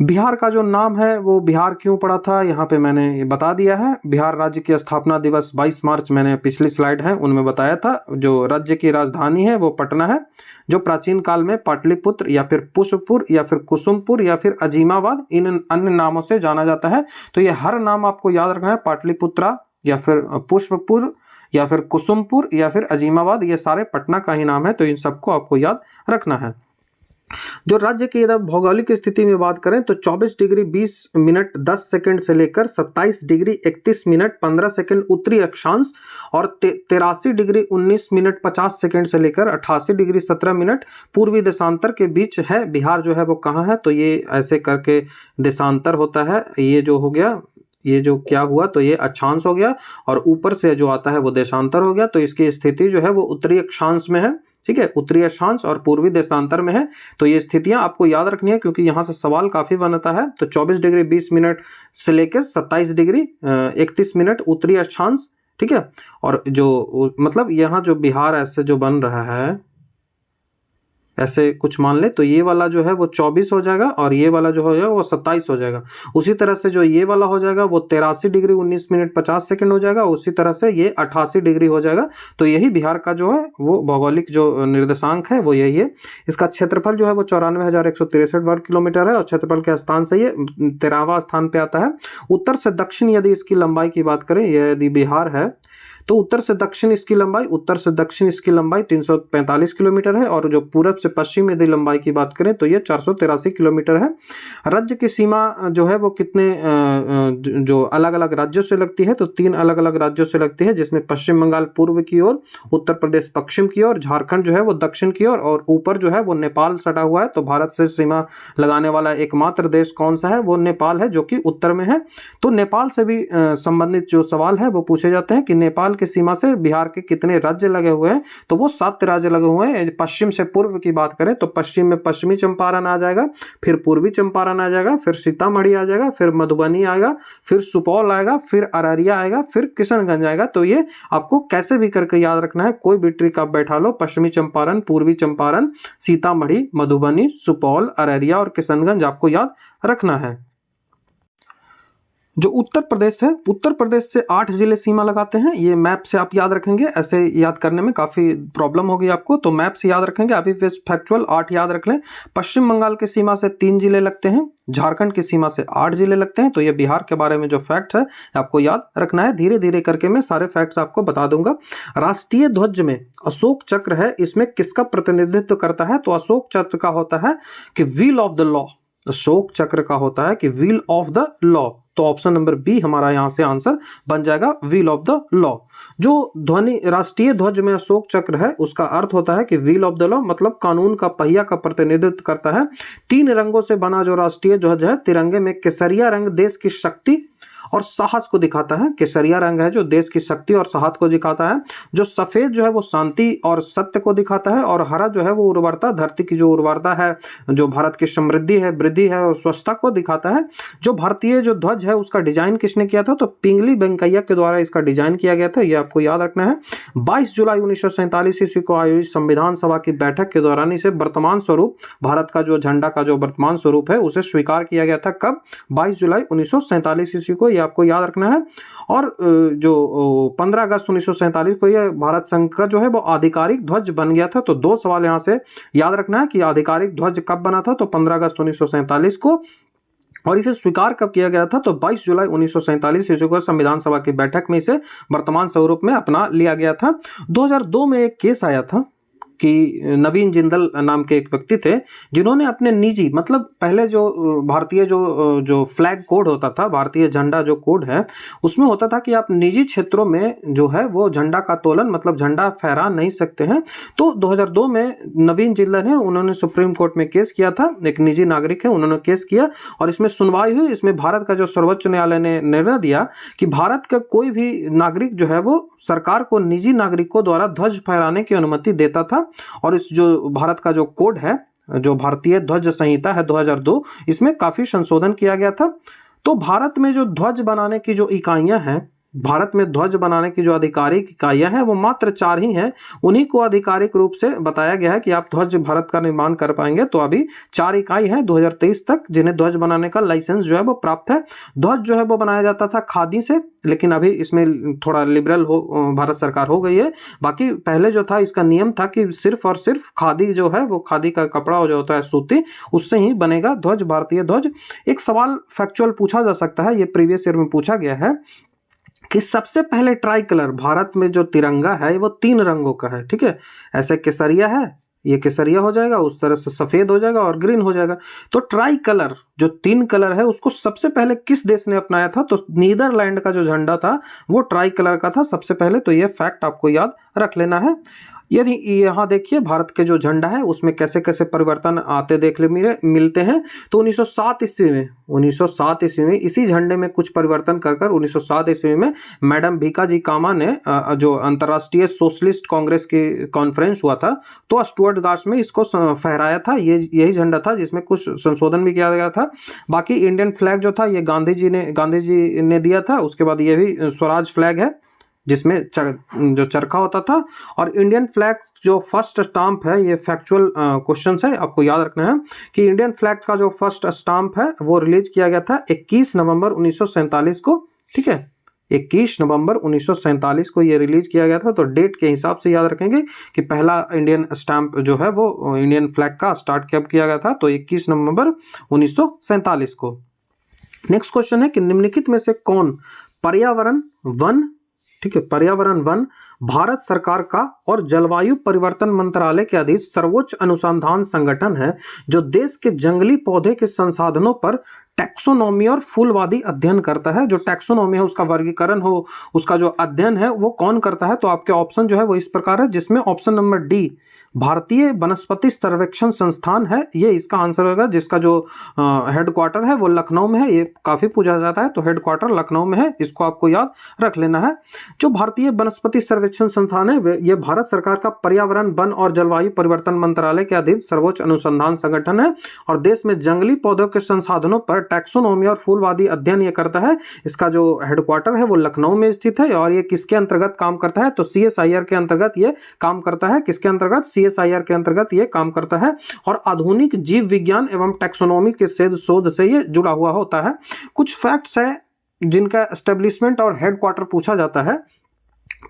बिहार का जो नाम है वो बिहार क्यों पड़ा था, यहाँ पे मैंने ये बता दिया है। बिहार राज्य की स्थापना दिवस 22 मार्च, मैंने पिछली स्लाइड है उनमें बताया था। जो राज्य की राजधानी है वो पटना है, जो प्राचीन काल में पाटलिपुत्र या फिर पुष्पपुर या फिर कुसुमपुर या फिर अजीमाबाद इन अन्य नामों से जाना जाता है। तो ये हर नाम आपको याद रखना है, पाटलिपुत्रा या फिर पुष्पपुर या फिर कुसुमपुर या फिर अजीमाबाद, ये सारे पटना का ही नाम है। तो इन सबको आपको याद रखना है। जो राज्य की यदि भौगोलिक स्थिति में बात करें तो 24 डिग्री 20 मिनट 10 सेकंड से लेकर 27 डिग्री 31 मिनट 15 सेकंड उत्तरी अक्षांश, और 83 डिग्री 19 मिनट 50 सेकंड से लेकर 88 डिग्री 17 मिनट पूर्वी देशांतर के बीच है। बिहार जो है वो कहाँ है, तो ये ऐसे करके देशांतर होता है। ये जो हो गया, ये जो क्या हुआ, तो ये अक्षांश हो गया, और ऊपर से जो आता है वो देशांतर हो गया। तो इसकी स्थिति जो है वो उत्तरी अक्षांश में है, ठीक है, उत्तरी अक्षांश और पूर्वी देशांतर में है। तो ये स्थितियां आपको याद रखनी है, क्योंकि यहाँ से सवाल काफी बनता है। तो 24 डिग्री 20 मिनट से लेकर 27 डिग्री 31 मिनट उत्तरी अक्षांश, ठीक है। और जो मतलब यहाँ जो बिहार ऐसे जो बन रहा है, ऐसे कुछ मान ले, तो ये वाला जो है वो 24 हो जाएगा, और ये वाला जो हो जाएगा वो 27 हो जाएगा। उसी तरह से जो ये वाला हो जाएगा वो 83 डिग्री 19 मिनट 50 सेकंड हो जाएगा। उसी तरह से ये 88 डिग्री हो जाएगा। तो यही बिहार का जो है वो भौगोलिक जो निर्देशांक है वो यही है। इसका क्षेत्रफल जो है वो 94,163 वर्ग किलोमीटर है, और क्षेत्रफल के स्थान से ये 13वां स्थान पे आता है। उत्तर से दक्षिण यदि इसकी लंबाई की बात करें, यदि बिहार है तो उत्तर से दक्षिण इसकी लंबाई 345 किलोमीटर है, और जो पूरब से पश्चिम यदि लंबाई की बात करें तो ये 483 किलोमीटर है। राज्य की सीमा जो है वो कितने जो अलग अलग राज्यों से लगती है, तो 3 अलग अलग राज्यों से लगती है, जिसमें पश्चिम बंगाल पूर्व की ओर, उत्तर प्रदेश पश्चिम की ओर, झारखंड जो है वो दक्षिण की ओर, और ऊपर जो है वो नेपाल सटा हुआ है। तो भारत से सीमा लगाने वाला एकमात्र देश कौन सा है, वो नेपाल है, जो कि उत्तर में है। तो नेपाल से भी संबंधित जो सवाल है वो पूछे जाते हैं कि नेपाल की सीमा से बिहार के कितने राज्य लगे हुए हैं, तो वो 7 राज्य लगे हुए हैं। पश्चिम से पूर्व की बात करें तो पश्चिम में पश्चिमी चंपारण आ जाएगा, फिर पूर्वी चंपारण आ जाएगा, फिर सीतामढ़ी आ जाएगा, फिर मधुबनी आएगा, फिर सुपौल आएगा, फिर अररिया आएगा, फिर किशनगंज आएगा। तो ये आपको कैसे भी करके याद रखना है, कोई भी ट्रिक आप बैठा लो, पश्चिमी चंपारण, पूर्वी चंपारण, सीतामढ़ी, मधुबनी, सुपौल, अररिया और किशनगंज आपको याद रखना है। जो उत्तर प्रदेश है, उत्तर प्रदेश से 8 जिले सीमा लगाते हैं। ये मैप से आप याद रखेंगे, ऐसे याद करने में काफ़ी प्रॉब्लम होगी आपको, तो मैप से याद रखेंगे। अभी फैक्चुअल 8 याद रख लें। पश्चिम बंगाल की सीमा से 3 जिले लगते हैं, झारखंड की सीमा से 8 जिले लगते हैं। तो ये बिहार के बारे में जो फैक्ट है आपको याद रखना है। धीरे धीरे करके मैं सारे फैक्ट्स आपको बता दूंगा। राष्ट्रीय ध्वज में अशोक चक्र है, इसमें किसका प्रतिनिधित्व करता है, तो अशोक चक्र का होता है कि wheel of the law. Ashok चक्र का होता है कि व्हील ऑफ द लॉ। तो ऑप्शन नंबर बी हमारा यहां से आंसर बन जाएगा, व्हील ऑफ द लॉ। जो ध्वनि राष्ट्रीय ध्वज में अशोक चक्र है उसका अर्थ होता है कि व्हील ऑफ द लॉ, मतलब कानून का पहिया का प्रतिनिधित्व करता है। 3 रंगों से बना जो राष्ट्रीय ध्वज है, तिरंगे में केसरिया रंग देश की शक्ति और साहस को दिखाता है। केसरिया रंग है जो देश की शक्ति और साहस को दिखाता है। जो सफेद जो है वो शांति और सत्य को दिखाता है, और हरा जो है वो उर्वरता, धरती की जो उर्वरता है, जो भारत की समृद्धि है, वृद्धि है और स्वच्छता को दिखाता है। जो भारतीय जो ध्वज है उसका डिजाइन किसने किया था, तो पिंगली वेंकैया के द्वारा इसका डिजाइन किया गया था। ये आपको याद रखना है। 22 जुलाई 1947 ईस्वी को आयोजित संविधान सभा की बैठक के दौरान इसे वर्तमान स्वरूप, भारत का जो झंडा का जो वर्तमान स्वरूप है उसे स्वीकार किया गया था। कब, 22 जुलाई 1947 ईस्वी को। को, ये आपको याद रखना है। और जो 15 अगस्त 1947 को ये भारत संघ का जो है वो आधिकारिक ध्वज बन गया था। तो 2 सवाल यहाँ से याद रखना है कि आधिकारिक ध्वज कब बना था, तो 15 अगस्त 1947 को। और इसे स्वीकार कब किया गया था, तो 22 जुलाई 1947 ईस्वी को संविधान सभा की बैठक में इसे वर्तमान स्वरूप में अपना लिया गया था। 2002 में एक केस आया था कि नवीन जिंदल नाम के एक व्यक्ति थे जिन्होंने अपने निजी, मतलब पहले जो भारतीय जो फ्लैग कोड होता था, भारतीय झंडा जो कोड है, उसमें होता था कि आप निजी क्षेत्रों में जो है वो झंडा का तोलन, मतलब झंडा फहरा नहीं सकते हैं। तो 2002 में नवीन जिंदल है, उन्होंने सुप्रीम कोर्ट में केस किया था, एक निजी नागरिक है, उन्होंने केस किया और इसमें सुनवाई हुई। इसमें भारत का जो सर्वोच्च न्यायालय ने निर्णय दिया कि भारत का कोई भी नागरिक जो है वो सरकार को निजी नागरिकों द्वारा ध्वज फहराने की अनुमति देता था। और इस जो भारत का जो कोड है, जो भारतीय ध्वज संहिता है 2002, इसमें काफी संशोधन किया गया था। तो भारत में जो ध्वज बनाने की जो इकाइयां हैं, भारत में ध्वज बनाने की जो आधिकारिक इकाइयां हैं वो मात्र 4 ही हैं। उन्हीं को आधिकारिक रूप से बताया गया है कि आप ध्वज भारत का निर्माण कर पाएंगे। तो अभी 4 इकाई हैं 2023 तक जिन्हें ध्वज बनाने का लाइसेंस जो है वो प्राप्त है। ध्वज जो है वो बनाया जाता था खादी से, लेकिन अभी इसमें थोड़ा लिबरल भारत सरकार हो गई है। बाकी पहले जो था इसका नियम था कि सिर्फ और सिर्फ खादी जो है वो खादी का कपड़ा जो होता है सूती, उससे ही बनेगा ध्वज, भारतीय ध्वज। एक सवाल फैक्चुअल पूछा जा सकता है, ये प्रीवियस ईयर में पूछा गया है कि सबसे पहले ट्राई कलर, भारत में जो तिरंगा है वो 3 रंगों का है, ठीक है। ऐसे केसरिया है, ये केसरिया हो जाएगा, उस तरह से सफेद हो जाएगा और ग्रीन हो जाएगा। तो ट्राई कलर जो 3 कलर है उसको सबसे पहले किस देश ने अपनाया था, तो नीदरलैंड का जो झंडा था वो ट्राई कलर का था सबसे पहले। तो ये फैक्ट आपको याद रख लेना है। यदि यहाँ देखिए भारत के जो झंडा है उसमें कैसे कैसे परिवर्तन आते देखने मिलते हैं। तो 1907 ईस्वी में इसी झंडे में कुछ परिवर्तन कर 1907 ईस्वी में मैडम भीकाजी कामा ने जो अंतर्राष्ट्रीय सोशलिस्ट कांग्रेस की कॉन्फ्रेंस हुआ था, तो स्टुअर्ट गार्ड्स में इसको फहराया था। यही झंडा था जिसमें कुछ संशोधन भी किया गया था। बाकी इंडियन फ्लैग जो था ये गांधी जी ने दिया था। उसके बाद ये भी स्वराज फ्लैग है जिसमें जो चरखा होता था। और इंडियन फ्लैग जो फर्स्ट स्टाम्प है, ये फैक्चुअल क्वेश्चन है, आपको याद रखना है कि इंडियन फ्लैग का जो फर्स्ट स्टाम्प है वो रिलीज किया गया था 21 नवंबर 1947 को, ठीक है। 21 नवंबर 1947 को ये रिलीज किया गया था। तो डेट के हिसाब से याद रखेंगे कि पहला इंडियन स्टैंप जो है वो इंडियन फ्लैग का स्टार्ट कब किया गया था, तो 21 नवंबर 1947 को। नेक्स्ट क्वेश्चन है कि निम्नलिखित में से कौन पर्यावरण वन, ठीक है, पर्यावरण वन भारत सरकार का और जलवायु परिवर्तन मंत्रालय के अधीन सर्वोच्च अनुसंधान संगठन है जो देश के जंगली पौधे के संसाधनों पर टैक्सोनॉमी और फूलवादी अध्ययन करता है। जो टैक्सोनॉमी है उसका वर्गीकरण हो, उसका जो अध्ययन है वो कौन करता है, तो आपके ऑप्शन जो है वो इस प्रकार है, जिसमें ऑप्शन नंबर डी भारतीय वनस्पति सर्वेक्षण संस्थान है, ये इसका आंसर होगा। जिसका जो हेडक्वार्टर है वो लखनऊ में है, ये काफी पूछा जाता है, तो हेडक्वार्टर लखनऊ में है, इसको आपको याद रख लेना है। जो भारतीय वनस्पति सर्वेक्षण संस्थान है ये भारत सरकार का पर्यावरण वन और जलवायु परिवर्तन मंत्रालय के अधीन सर्वोच्च अनुसंधान संगठन है और देश में जंगली पौधों के संसाधनों पर टैक्सोनॉमी और फूलवादी अध्ययन ये करता है। इसका जो हेडक्वार्टर है वो लखनऊ में स्थित है और ये किसके अंतर्गत काम करता है, तो CSIR के अंतर्गत ये काम करता है। किसके अंतर्गत, CSIR के अंतर्गत ये काम करता है और आधुनिक जीव विज्ञान एवं टैक्सोनॉमी के शोध से ये जुड़ा हुआ होता है। कुछ फैक्ट्स है जिनका एस्टेब्लिशमेंट और हेडक्वार्टर पूछा जाता है।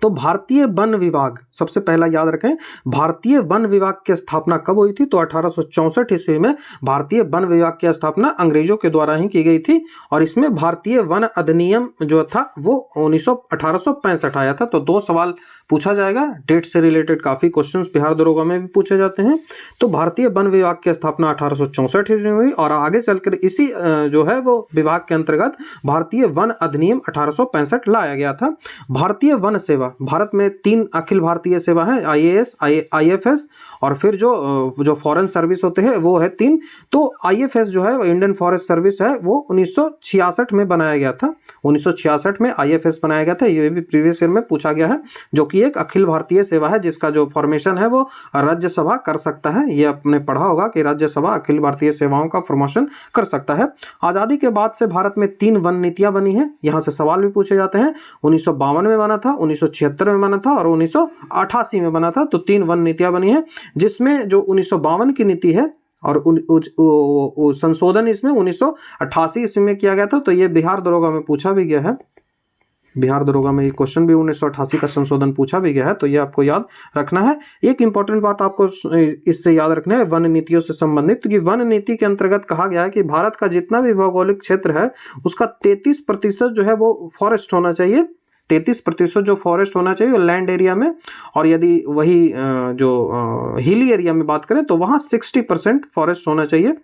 तो भारतीय वन विभाग, सबसे पहला याद रखें, भारतीय वन विभाग की स्थापना कब हुई थी, तो 1864 ईस्वी में भारतीय वन विभाग की स्थापना अंग्रेजों के द्वारा ही की गई थी। और इसमें भारतीय वन अधिनियम जो था वो 1865 आया था। तो 2 सवाल पूछा जाएगा, डेट से रिलेटेड काफी क्वेश्चंस बिहार दरोगा में भी पूछे जाते हैं। तो भारतीय वन विभाग की स्थापना 1864 ईस्वी में हुई और आगे चलकर इसी जो है वो विभाग के अंतर्गत भारतीय वन अधिनियम 1865 लाया गया था। भारतीय वन सेवा, भारत में 3 अखिल भारतीय सेवा है, IAS, IFS और फिर जो फॉरेन सर्विस होते हैं वो है 3। तो IFS जो है इंडियन फॉरेस्ट सर्विस है वो 1966 में बनाया गया था। 1966 में IFS बनाया गया था, ये भी प्रीवियस ईयर में पूछा गया है, जो कि एक अखिल भारतीय सेवा है जिसका जो फॉर्मेशन है वो राज्यसभा कर सकता है। ये आपने पढ़ा होगा कि राज्यसभा अखिल भारतीय सेवाओं का फॉर्मेशन कर सकता है। आजादी के बाद से भारत में 3 वन नीतियां बनी हैं, यहां से सवाल भी पूछे जाते हैं। 1952 में बना था, 1976 में बना था और 1988 में बना था। तो 3 वन नीतियां बनी है, जिसमें जो 1952 की नीति है और संशोधन इसमें 1988 ईस्वी में किया गया था। तो ये बिहार दरोगा में पूछा भी गया है, बिहार दरोगा में ये क्वेश्चन भी 1988 का संशोधन पूछा भी गया है, तो ये आपको याद रखना है। एक इंपॉर्टेंट बात आपको इससे याद रखना है वन नीतियों से संबंधित, क्योंकि वन नीति के अंतर्गत कहा गया है कि भारत का जितना भी भौगोलिक क्षेत्र है उसका 33% जो है वो फॉरेस्ट होना चाहिए, 33% जो फॉरेस्ट होना चाहिए लैंड एरिया में, और यदि वही जो हिली एरिया में बात करें तो वहां 60% फॉरेस्ट होना चाहिए।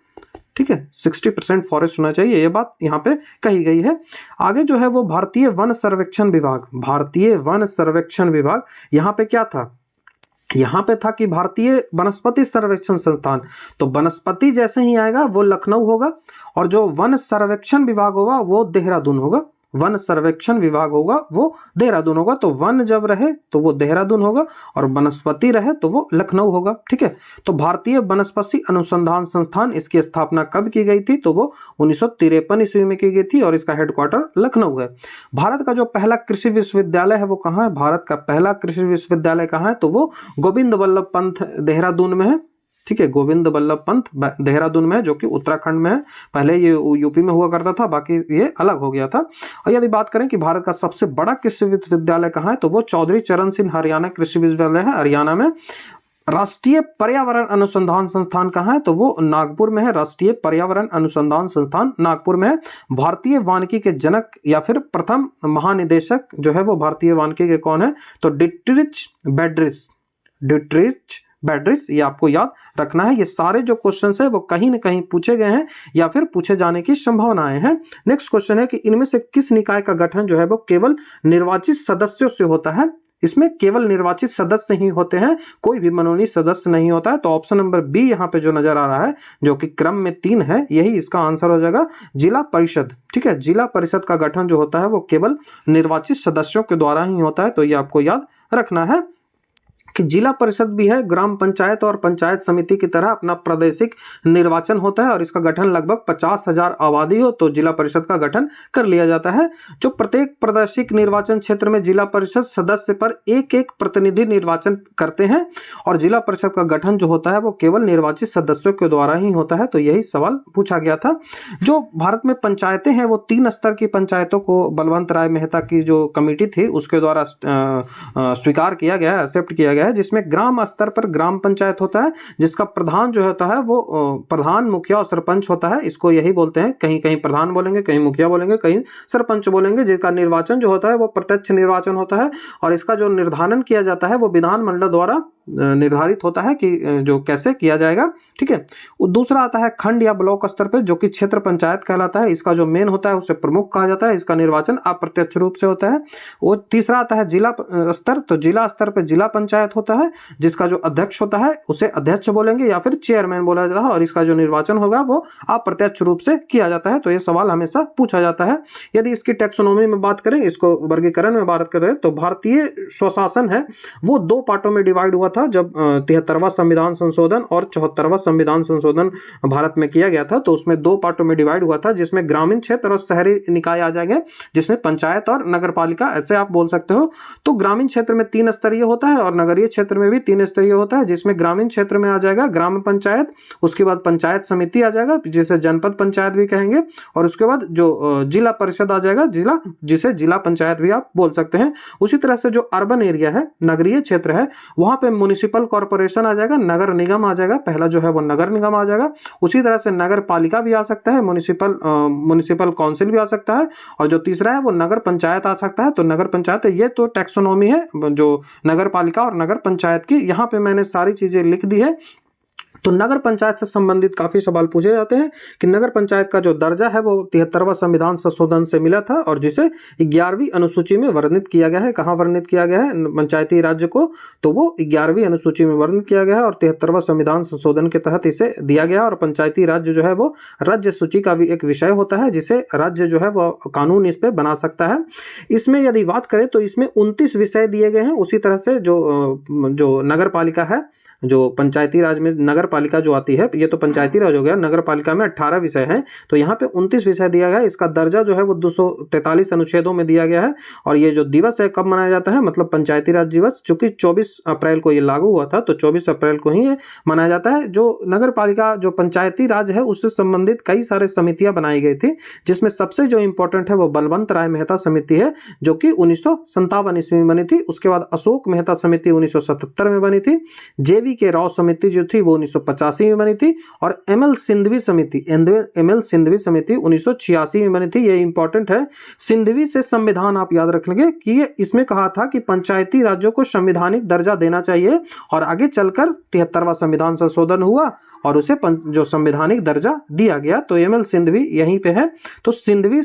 ठीक है, 60% फॉरेस्ट होना चाहिए, ये बात यहाँ पे कही गई है। आगे जो है वो भारतीय वन सर्वेक्षण विभाग, भारतीय वन सर्वेक्षण विभाग, यहाँ पे क्या था, यहाँ पे था कि भारतीय वनस्पति सर्वेक्षण संस्थान। तो वनस्पति जैसे ही आएगा वो लखनऊ होगा, और जो वन सर्वेक्षण विभाग होगा वो देहरादून होगा, वन सर्वेक्षण विभाग होगा वो देहरादून होगा। तो वन जब रहे तो वो देहरादून होगा, और वनस्पति रहे तो वो लखनऊ होगा। ठीक है, तो भारतीय वनस्पति अनुसंधान संस्थान, इसकी स्थापना कब की गई थी, तो वो 1953 ईस्वी में की गई थी, और इसका हेडक्वार्टर लखनऊ है। भारत का जो पहला कृषि विश्वविद्यालय है वो कहाँ है, भारत का पहला कृषि विश्वविद्यालय कहाँ है, तो वो गोविंद वल्लभ पंत देहरादून में है। ठीक है, गोविंद वल्लभ पंत देहरादून में है, जो कि उत्तराखंड में है। पहले ये यूपी में हुआ करता था, बाकी ये अलग हो गया था। और यदि बात करें कि भारत का सबसे बड़ा कृषि विश्वविद्यालय कहाँ है, तो वो चौधरी चरण सिंह हरियाणा कृषि विश्वविद्यालय है, हरियाणा में। राष्ट्रीय पर्यावरण अनुसंधान संस्थान कहाँ है, तो वो नागपुर में है, राष्ट्रीय पर्यावरण अनुसंधान संस्थान नागपुर में है। भारतीय वानिकी के जनक या फिर प्रथम महानिदेशक जो है वो भारतीय वानिकी के कौन है, तो डिट्रिच बैड्रिस, डिट्रिच बैड्रिस, ये आपको याद रखना है। ये सारे जो क्वेश्चंस है वो कहीं न कहीं पूछे गए हैं या फिर पूछे जाने की संभावनाएं हैं। नेक्स्ट क्वेश्चन है कि इनमें से किस निकाय का गठन जो है वो केवल निर्वाचित सदस्यों से होता है। इसमें केवल निर्वाचित सदस्य ही होते हैं, कोई भी मनोनीत सदस्य नहीं होता है। तो ऑप्शन नंबर बी यहाँ पे जो नजर आ रहा है, जो कि क्रम में 3 है, यही इसका आंसर हो जाएगा, जिला परिषद। ठीक है, जिला परिषद का गठन जो होता है वो केवल निर्वाचित सदस्यों के द्वारा ही होता है। तो ये आपको याद रखना है कि जिला परिषद भी है, ग्राम पंचायत और पंचायत समिति की तरह अपना प्रादेशिक निर्वाचन होता है, और इसका गठन लगभग 50,000 आबादी हो तो जिला परिषद का गठन कर लिया जाता है। जो प्रत्येक प्रादेशिक निर्वाचन क्षेत्र में जिला परिषद सदस्य पर एक एक प्रतिनिधि निर्वाचन करते हैं, और जिला परिषद का गठन जो होता है वो केवल निर्वाचित सदस्यों के द्वारा ही होता है। तो यही सवाल पूछा गया था। जो भारत में पंचायतें हैं वो 3 स्तर की पंचायतों को बलवंत राय मेहता की जो कमेटी थी उसके द्वारा स्वीकार किया गया है, एक्सेप्ट किया गया है, जिसमें ग्राम स्तर पर ग्राम पंचायत होता है, जिसका प्रधान जो होता है वो प्रधान, मुखिया और सरपंच होता है। इसको यही बोलते हैं, कहीं कहीं प्रधान बोलेंगे, कहीं मुखिया बोलेंगे, कहीं सरपंच बोलेंगे, जिसका निर्वाचन जो होता है वो प्रत्यक्ष निर्वाचन होता है, और इसका जो निर्धारण किया जाता है वो विधानमंडल द्वारा निर्धारित होता है कि जो कैसे किया जाएगा। ठीक है, दूसरा आता है खंड या ब्लॉक स्तर पर, जो कि क्षेत्र पंचायत कहलाता है। इसका जो मेन होता है उसे प्रमुख कहा जाता है, इसका निर्वाचन अप्रत्यक्ष रूप से होता है। वो तीसरा आता है जिला स्तर, तो जिला स्तर पर जिला पंचायत होता है, जिसका जो अध्यक्ष होता है उसे अध्यक्ष बोलेंगे या फिर चेयरमैन बोला जाता है, और इसका जो निर्वाचन होगा वो अप्रत्यक्ष रूप से किया जाता है। तो ये सवाल हमेशा पूछा जाता है। यदि इसकी टैक्सोनॉमी में बात करें, इसको वर्गीकरण में बात करें, तो भारतीय स्वशासन है वो 2 पार्टों में डिवाइड हुआ था, जब 73वां संविधान संशोधन और 74वां संविधान संशोधन भारत में किया गया था। तो उसमें 2 पार्टों में डिवाइड हुआ था, जिसमें ग्रामीण क्षेत्र और शहरी निकाय आ जाएंगे, जिसमें पंचायत और नगर पालिका, ऐसे आप बोल सकते हो। तो ग्रामीण क्षेत्र में 3 स्तरीय होता है, और नगरीय क्षेत्र में भी 3 स्तरीय होता है, जिसमें ग्रामीण क्षेत्र में आ जाएगा ग्राम पंचायत, उसके बाद पंचायत समिति आ जाएगा जिसे जनपद पंचायत भी कहेंगे, और उसके बाद जो जिला परिषद आ जाएगा, जिसे जिला पंचायत भी आप बोल सकते हैं। उसी तरह से जो अर्बन एरिया है, नगरीय क्षेत्र है, वहां पे म्युनिसिपल कॉर्पोरेशन आ जाएगा, नगर निगम आ जाएगा, पहला जो है वो नगर निगम आ जाएगा। उसी तरह से नगर पालिका भी आ सकता है, म्युनिसिपल काउंसिल भी आ सकता है, और जो तीसरा है वो नगर पंचायत आ सकता है। तो नगर पंचायत, ये तो टैक्सोनॉमी है जो नगर पालिका और नगर पंचायत की, यहाँ पे मैंने सारी चीजें लिख दी है। तो नगर पंचायत से संबंधित काफी सवाल पूछे जाते हैं कि नगर पंचायत का जो दर्जा है वो 73वां संविधान संशोधन से मिला था, और जिसे 11वीं अनुसूची में वर्णित किया गया है। कहाँ वर्णित किया गया है पंचायती राज्य को, तो वो 11वीं अनुसूची में वर्णित किया गया है, और 73वां संविधान संशोधन के तहत इसे दिया गया। और पंचायती राज्य जो है वो राज्य सूची का भी एक विषय होता है, जिसे राज्य जो है वो कानून इस पे बना सकता है। इसमें यदि बात करें तो इसमें 29 विषय दिए गए हैं। उसी तरह से जो नगर पालिका है, जो पंचायती राज में नगर पालिका जो आती है, ये तो पंचायती राज हो गया, नगर पालिका में 18 विषय हैं, तो यहाँ पे 29 विषय दिया गया है। इसका दर्जा जो है वो 243 अनुच्छेदों में दिया गया है। और ये जो दिवस है कब मनाया जाता है, मतलब पंचायती राज दिवस, चूंकि 24 अप्रैल को ये लागू हुआ था तो 24 अप्रैल को ही ये मनाया जाता है। जो नगर पालिका जो पंचायती राज है उससे संबंधित कई सारे समितियां बनाई गई थी, जिसमें सबसे जो इंपॉर्टेंट है वो बलवंत राय मेहता समिति है, जो कि 1957 ईस्वी में बनी थी। उसके बाद अशोक मेहता समिति 1977 में बनी थी। जेवी के राव समिति जो थी वो 1985 में बनी थी। और एमएल सिंधवी समिति 1986 में बनी थी। ये इंपॉर्टेंट है। सिंधवी से संविधान आप याद रख लेंगे कि ये इसमें कहा था कि पंचायती राज्यों को संवैधानिक दर्जा देना चाहिए, और आगे चलकर 73वां संविधान संशोधन हुआ और उसे जो संवैधानिक दर्जा दिया गया। तो एमएल सिंधवी यहीं पे है। तो सिंधवी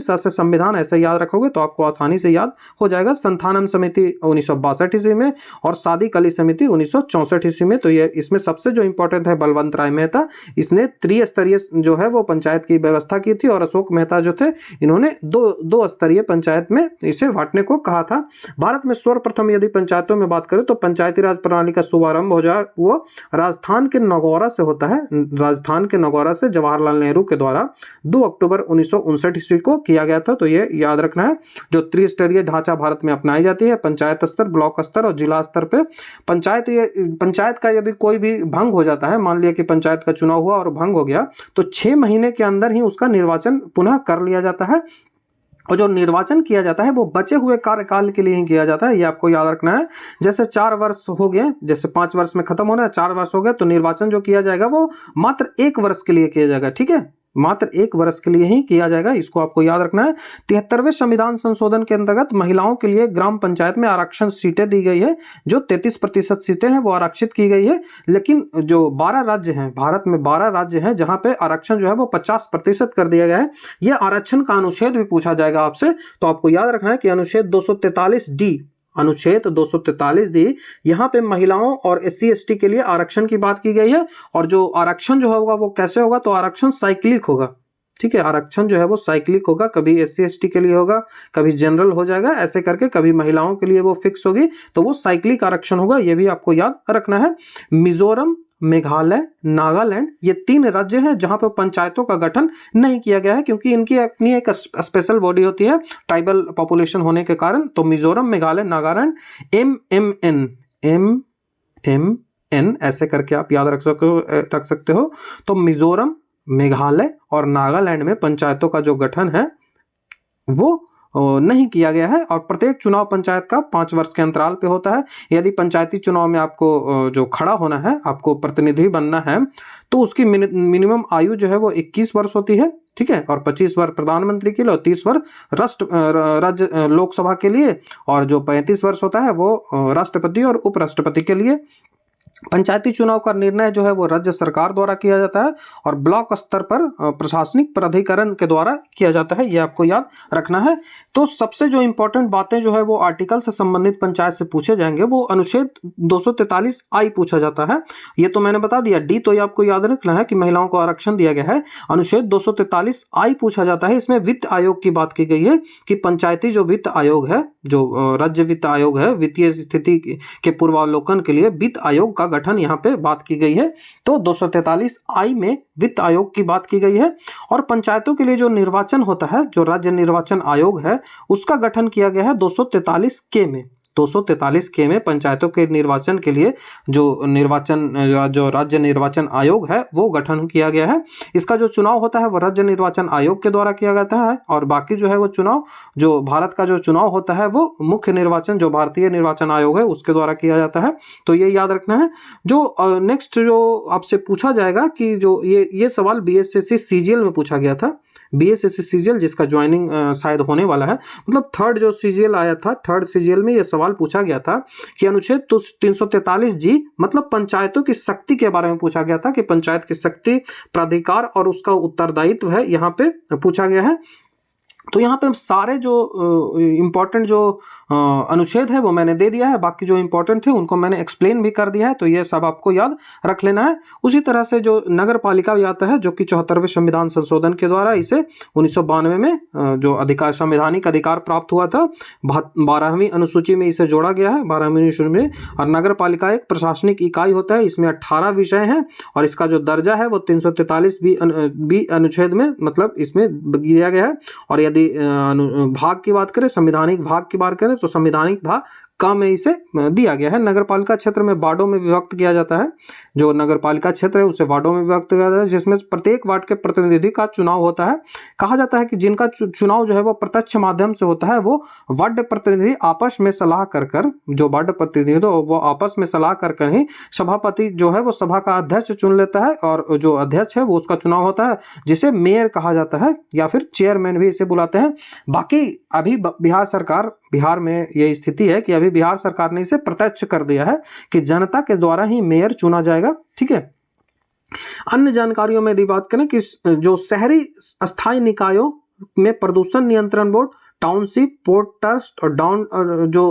से संविधान ऐसे याद रखोगे तो आपको आसानी से याद हो जाएगा। संथानम समिति 1962 ईस्वी में और सादिक अली समिति 1964 ईस्वी में। तो ये इसमें सबसे जो इंपॉर्टेंट है बलवंत राय मेहता, इसने त्रिस्तरीय जो है वो पंचायत की व्यवस्था की थी। और अशोक मेहता जो थे इन्होंने दो स्तरीय पंचायत में इसे बांटने को कहा था। भारत में सर्वप्रथम यदि पंचायतों में बात करें तो पंचायती राज प्रणाली का शुभारंभ हो जाए वो राजस्थान के नगौरा से होता है। राजस्थान के नगौरा से जवाहरलाल नेहरू के द्वारा 2 अक्टूबर 1959 ईस्वी को किया गया था। तो ये याद रखना है। जो त्रिस्तरीय ढांचा भारत में अपनाई जाती है, पंचायत स्तर, ब्लॉक स्तर और जिला स्तर पे। पंचायत का यदि कोई भी भंग हो जाता है, मान लिया कि पंचायत का चुनाव हुआ और भंग हो गया, तो 6 महीने के अंदर ही उसका निर्वाचन पुनः कर लिया जाता है। और जो निर्वाचन किया जाता है वो बचे हुए कार्यकाल के लिए ही किया जाता है, ये आपको याद रखना है। जैसे 4 वर्ष हो गए, जैसे 5 वर्ष में खत्म होना है, 4 वर्ष हो गए, तो निर्वाचन जो किया जाएगा वो मात्र 1 वर्ष के लिए किया जाएगा। ठीक है, मात्र 1 वर्ष के लिए ही किया जाएगा, इसको आपको याद रखना है। 73वें संविधान संशोधन के अंतर्गत महिलाओं के लिए ग्राम पंचायत में आरक्षण सीटें दी गई है। जो 33% सीटें हैं वो आरक्षित की गई है। लेकिन जो 12 राज्य हैं, भारत में 12 राज्य हैं जहां पे आरक्षण जो है वो 50% कर दिया गया है। यह आरक्षण का अनुच्छेद भी पूछा जाएगा आपसे, तो आपको याद रखना है कि अनुच्छेद 243D, अनुच्छेद 243D, यहाँ पे महिलाओं और SC ST के लिए आरक्षण की बात की गई है। और जो आरक्षण जो होगा वो कैसे होगा, तो आरक्षण साइक्लिक होगा। ठीक है, आरक्षण जो है वो साइक्लिक होगा, कभी SC ST के लिए होगा, कभी जनरल हो जाएगा, ऐसे करके कभी महिलाओं के लिए वो फिक्स होगी, तो वो साइक्लिक आरक्षण होगा। ये भी आपको याद रखना है। मिजोरम, मेघालय, नागालैंड, ये 3 राज्य हैं जहां पर पंचायतों का गठन नहीं किया गया है, क्योंकि इनकी अपनी एक स्पेशल बॉडी होती है ट्राइबल पॉपुलेशन होने के कारण। तो मिजोरम, मेघालय, नागालैंड, MMN ऐसे करके आप याद रख सकते हो। तो मिजोरम, मेघालय और नागालैंड में पंचायतों का जो गठन है वो नहीं किया गया है। और प्रत्येक चुनाव पंचायत का 5 वर्ष के अंतराल पे होता है। यदि पंचायती चुनाव में आपको जो खड़ा होना है, आपको प्रतिनिधि बनना है, तो उसकी मिनिमम आयु जो है वो 21 वर्ष होती है। ठीक है, और 25 वर्ष प्रधानमंत्री के लिए और 30 वर्ष राज्य लोकसभा के लिए, और जो 35 वर्ष होता है वो राष्ट्रपति और उपराष्ट्रपति के लिए। पंचायती चुनाव का निर्णय जो है वो राज्य सरकार द्वारा किया जाता है और ब्लॉक स्तर पर प्रशासनिक प्राधिकरण के द्वारा किया जाता है, ये आपको याद रखना है। तो सबसे जो इंपॉर्टेंट बातें जो है वो आर्टिकल से संबंधित पंचायत से पूछे जाएंगे, वो अनुच्छेद 243I पूछा जाता है। ये तो मैंने बता दिया। डी तो ये आपको याद रखना है कि महिलाओं को आरक्षण दिया गया है। अनुच्छेद 243I पूछा जाता है। इसमें वित्त आयोग की बात की गई है कि पंचायती जो वित्त आयोग है, जो राज्य वित्त आयोग है, वित्तीय स्थिति के पूर्वावलोकन के लिए वित्त आयोग का गठन यहाँ पे बात की गई है। तो 243I में वित्त आयोग की बात की गई है। और पंचायतों के लिए जो निर्वाचन होता है, जो राज्य निर्वाचन आयोग है, उसका गठन किया गया है 243K में। 243K में पंचायतों के निर्वाचन के लिए जो राज्य निर्वाचन आयोग है वो गठन किया गया है। इसका जो चुनाव होता है वो राज्य निर्वाचन आयोग के द्वारा किया जाता है। और बाकी जो है वो चुनाव, जो भारत का जो चुनाव होता है वो मुख्य निर्वाचन, जो भारतीय निर्वाचन आयोग है, उसके द्वारा किया जाता है। तो ये याद रखना है। जो नेक्स्ट जो आपसे पूछा जाएगा कि जो ये सवाल BSSC CGL में पूछा गया था। BSSC CGL जिसका ज्वाइनिंग शायद होने वाला है, मतलब 3rd जो CGL आया था, 3rd CGL में ये सवाल पूछा गया था कि अनुच्छेद 343G मतलब पंचायतों की शक्ति के बारे में पूछा गया था कि पंचायत की शक्ति, प्राधिकार और उसका उत्तरदायित्व है, यहाँ पे पूछा गया है। तो यहाँ पे सारे जो इम्पोर्टेंट जो अनुच्छेद है वो मैंने दे दिया है, बाकी जो इम्पोर्टेंट थे उनको मैंने एक्सप्लेन भी कर दिया है, तो ये सब आपको याद रख लेना है। उसी तरह से जो नगर पालिका भी आता है, जो कि 74वें संविधान संशोधन के द्वारा इसे 1992 में जो अधिकार संवैधानिक अधिकार प्राप्त हुआ था, 12वीं अनुसूची में इसे जोड़ा गया है, 12वीं अनुसूची में। और नगर पालिका एक प्रशासनिक इकाई होता है, इसमें 18 विषय हैं और इसका जो दर्जा है वो 343 बी अनुच्छेद में मतलब इसमें दिया गया है। और यदि भाग की बात करें, संवैधानिक भाग की बात करें, तो संवैधानिक भाग का में इसे दिया गया है। नगर पालिका क्षेत्र में वार्डों में विभक्त किया जाता है, जो नगर पालिका क्षेत्र है उसे वार्डों में विभक्त किया जाता है, जिसमें प्रत्येक वार्ड के प्रतिनिधि का चुनाव होता है। कहा जाता है कि जिनका चुनाव जो है वो प्रत्यक्ष माध्यम से होता है, वो वार्ड प्रतिनिधि आपस में सलाह कर जो वार्ड प्रतिनिधि तो वो आपस में सलाह कर ही सभापति जो है वो सभा का अध्यक्ष चुन लेता है, और जो अध्यक्ष है वो उसका चुनाव होता है, जिसे मेयर कहा जाता है या फिर चेयरमैन भी इसे बुलाते हैं। बाकी अभी बिहार में ये स्थिति है कि अभी बिहार सरकार ने इसे प्रत्यक्ष कर दिया है कि जनता के द्वारा ही मेयर चुना जाएगा। ठीक है। अन्य जानकारियों में यदि बात करें कि जो शहरी स्थायी निकायों में प्रदूषण नियंत्रण बोर्ड, टाउनशिप, पोर्ट ट्रस्ट और डाउन जो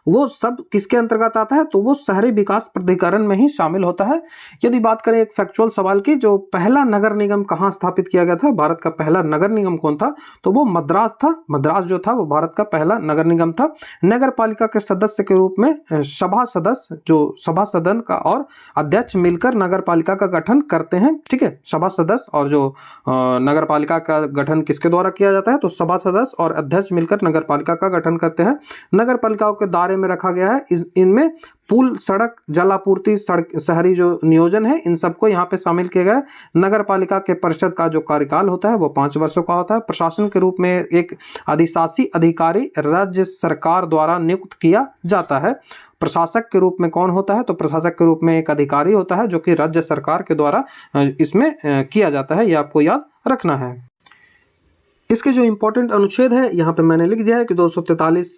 वो सब किसके अंतर्गत आता है, तो वो शहरी विकास प्राधिकरण में ही शामिल होता है। यदि बात करें एक फैक्चुअल सवाल की, जो पहला नगर निगम कहाँ स्थापित किया गया था, भारत का पहला नगर निगम कौन था, तो वो मद्रास था। मद्रास जो था वो भारत का पहला नगर निगम था। नगर पालिका के सदस्य के रूप में सभा सदस्य, जो सभा सदन का और अध्यक्ष मिलकर नगर पालिका का गठन करते हैं। ठीक है। सभा सदस्य और जो नगर पालिका का गठन किसके द्वारा किया जाता है, तो सभा सदस्य और अध्यक्ष मिलकर नगर पालिका का गठन करते हैं। नगर पालिकाओं के दायरे में रखा गया है इनमें पुल, सड़क, जल आपूर्ति, सड़क, शहरी जो नियोजन है, इन सबको यहाँ पे शामिल किया गया है। नगर पालिका के परिषद का जो कार्यकाल होता है वो 5 वर्षों का होता है। प्रशासन के रूप में एक अधिशासी अधिकारी राज्य सरकार द्वारा नियुक्त किया जाता है। प्रशासक के रूप में कौन होता है, तो प्रशासक के रूप में एक अधिकारी होता है, जो कि राज्य सरकार के द्वारा इसमें किया जाता है। ये आपको याद रखना है। इसके जो इम्पोर्टेंट अनुच्छेद है यहाँ पे मैंने लिख दिया है कि 243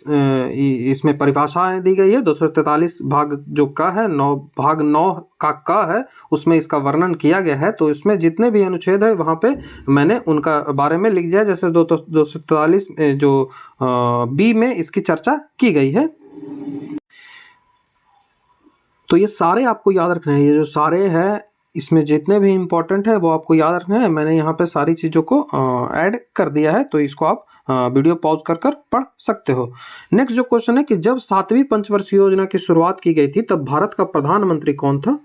इसमें परिभाषाएं दी गई है। 243 भाग जो का है, 9 भाग 9 का है, उसमें इसका वर्णन किया गया है। तो इसमें जितने भी अनुच्छेद है वहाँ पे मैंने उनका बारे में लिख दिया है। जैसे 243 जो बी में इसकी चर्चा की गई है। तो ये सारे आपको याद रखना है। ये जो सारे हैं इसमें जितने भी इम्पोर्टेंट है वो आपको याद रखना है। मैंने यहाँ पे सारी चीज़ों को ऐड कर दिया है, तो इसको आप वीडियो पॉज कर पढ़ सकते हो। नेक्स्ट जो क्वेश्चन है कि जब 7वीं पंचवर्षीय योजना की शुरुआत की गई थी तब भारत का प्रधानमंत्री कौन था।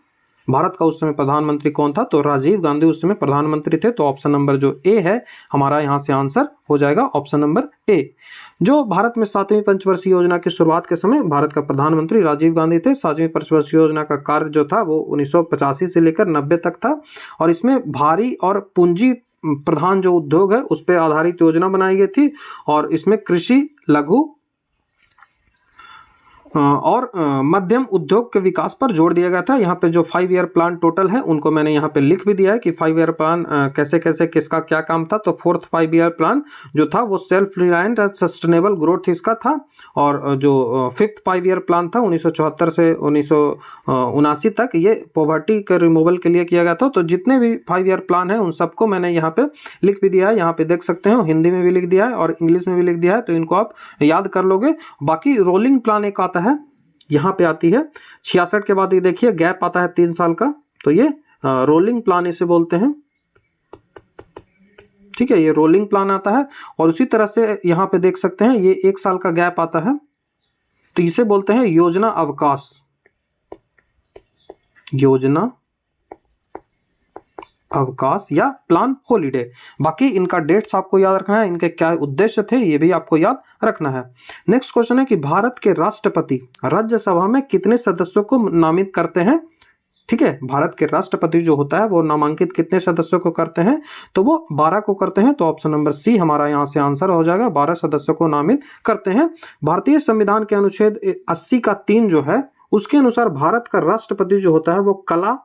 भारत का उस समय प्रधानमंत्री कौन था, तो राजीव गांधी उस समय प्रधानमंत्री थे। तो ऑप्शन नंबर जो ए है हमारा यहाँ से आंसर हो जाएगा ऑप्शन नंबर ए। जो भारत में 7वीं पंचवर्षीय योजना की शुरुआत के समय भारत का प्रधानमंत्री राजीव गांधी थे। 7वीं पंचवर्षीय योजना का कार्य जो था वो 1985 से लेकर 90 तक था, और इसमें भारी और पूंजी प्रधान जो उद्योग है उस पर आधारित योजना बनाई गई थी, और इसमें कृषि, लघु और मध्यम उद्योग के विकास पर जोर दिया गया था। यहाँ पे जो 5 ईयर प्लान टोटल है उनको मैंने यहाँ पे लिख भी दिया है कि 5 ईयर प्लान कैसे कैसे किसका क्या काम था। तो 4th 5 ईयर प्लान जो था वो सेल्फ रिलायंट और सस्टेनेबल ग्रोथ इसका था, और जो 5th 5 ईयर प्लान था 1974 से 1979 तक, ये पॉवर्टी के रिमूवल के लिए किया गया था। तो जितने भी 5 ईयर प्लान है उन सबको मैंने यहाँ पे लिख भी दिया है। यहाँ पे देख सकते हो, हिंदी में भी लिख दिया है और इंग्लिश में भी लिख दिया है, तो इनको आप याद कर लोगे। बाकी रोलिंग प्लान एक आता है, यहाँ पे आती है 66 के बाद, ये देखिए गैप आता है 3 साल का, तो ये रोलिंग प्लान इसे बोलते हैं। ठीक है, ये रोलिंग प्लान आता है। और उसी तरह से यहाँ पे देख सकते हैं ये 1 साल का गैप आता है, तो इसे बोलते हैं योजना अवकाश, योजना अवकाश या प्लान हॉलीडे। बाकी इनका डेट्स आपको याद रखना है, इनके क्या उद्देश्य थे ये भी आपको याद रखना है। नेक्स्ट क्वेश्चन है कि भारत के राष्ट्रपति राज्यसभा में कितने सदस्यों को नामित करते हैं। ठीक है, भारत के राष्ट्रपति जो होता है वो नामांकित कितने सदस्यों को करते हैं, तो वो 12 को करते हैं। तो ऑप्शन नंबर सी हमारा यहाँ से आंसर हो जाएगा, 12 सदस्यों को नामित करते हैं। भारतीय संविधान के अनुच्छेद 80 का 3 जो है उसके अनुसार भारत का राष्ट्रपति जो होता है वो कला,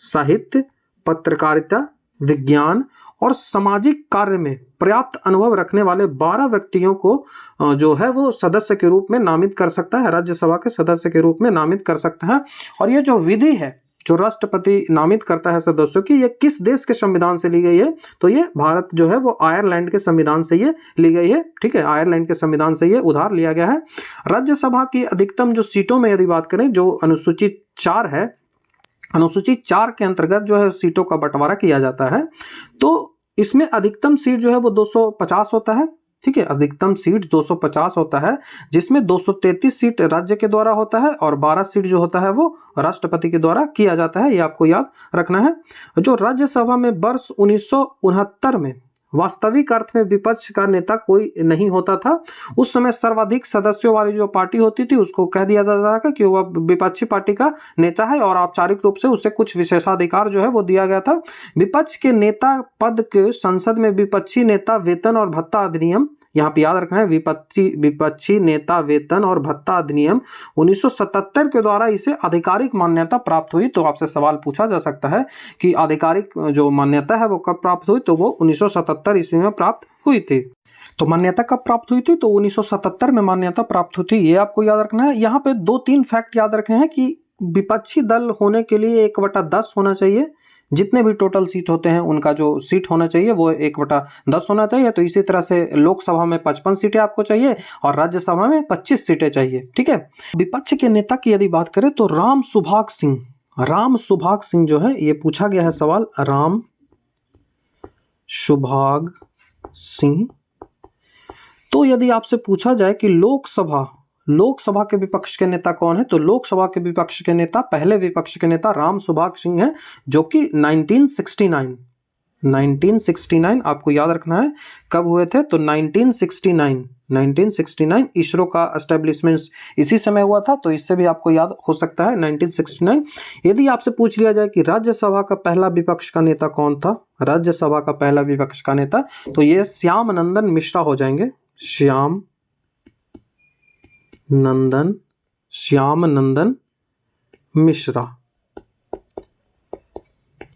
साहित्य, पत्रकारिता, विज्ञान और सामाजिक कार्य में पर्याप्त अनुभव रखने वाले 12 व्यक्तियों को जो है वो सदस्य के रूप में नामित कर सकता है, राज्यसभा के सदस्य के रूप में नामित कर सकता है। और ये जो विधि है जो राष्ट्रपति नामित करता है सदस्यों की, ये किस देश के संविधान से ली गई है? तो ये भारत जो है वो आयरलैंड के संविधान से ये ली गई है। ठीक है, आयरलैंड के संविधान से ये उधार लिया गया है। राज्यसभा की अधिकतम जो सीटों में यदि बात करें, जो अनुसूचित 4 है, अनुसूचित 4 के अंतर्गत जो है सीटों का बंटवारा किया जाता है। तो इसमें अधिकतम सीट जो है वो 250 होता है। ठीक है, अधिकतम सीट 250 होता है, जिसमें 233 सीट राज्य के द्वारा होता है और 12 सीट जो होता है वो राष्ट्रपति के द्वारा किया जाता है। ये आपको याद रखना है। जो राज्यसभा में वर्ष 1969 में वास्तविक अर्थ में विपक्ष का नेता कोई नहीं होता था। उस समय सर्वाधिक सदस्यों वाली जो पार्टी होती थी उसको कह दिया जाता था कि वह विपक्षी पार्टी का नेता है और औपचारिक रूप से उसे कुछ विशेषाधिकार जो है वो दिया गया था। विपक्ष के नेता पद के संसद में विपक्षी नेता वेतन और भत्ता अधिनियम, यहाँ पे याद रखना है, विपक्षी नेता वेतन और भत्ता अधिनियम 1977 के द्वारा इसे आधिकारिक मान्यता प्राप्त हुई। तो आपसे सवाल पूछा जा सकता है कि आधिकारिक जो मान्यता है वो कब प्राप्त हुई? तो वो 1977 ईस्वी में प्राप्त हुई थी। तो मान्यता कब प्राप्त हुई थी? तो 1977 में मान्यता प्राप्त हुई थी। ये आपको याद रखना है। यहाँ पे 2-3 फैक्ट याद रखने हैं कि विपक्षी दल होने के लिए 1/10 होना चाहिए। जितने भी टोटल सीट होते हैं उनका जो सीट होना चाहिए वो 1/10 होना चाहिए। तो इसी तरह से लोकसभा में 55 सीटें आपको चाहिए और राज्यसभा में 25 सीटें चाहिए। ठीक है, विपक्ष के नेता की यदि बात करें तो राम सुभाग सिंह जो है, ये पूछा गया है सवाल, राम सुभाग सिंह। तो यदि आपसे पूछा जाए कि लोकसभा के विपक्ष के नेता कौन है, तो लोकसभा के विपक्ष के नेता, पहले विपक्ष के नेता राम सुभाग सिंह हैं, जो कि 1969 आपको याद रखना है कब हुए थे? तो 1969 इसरो का एस्टेब्लिशमेंट इसी समय हुआ था। तो इससे भी आपको याद हो सकता है 1969। यदि आपसे पूछ लिया जाए कि राज्यसभा का पहला विपक्ष का नेता कौन था, राज्यसभा का पहला विपक्ष का नेता, तो ये श्याम नंदन मिश्रा हो जाएंगे। श्याम नंदन मिश्रा।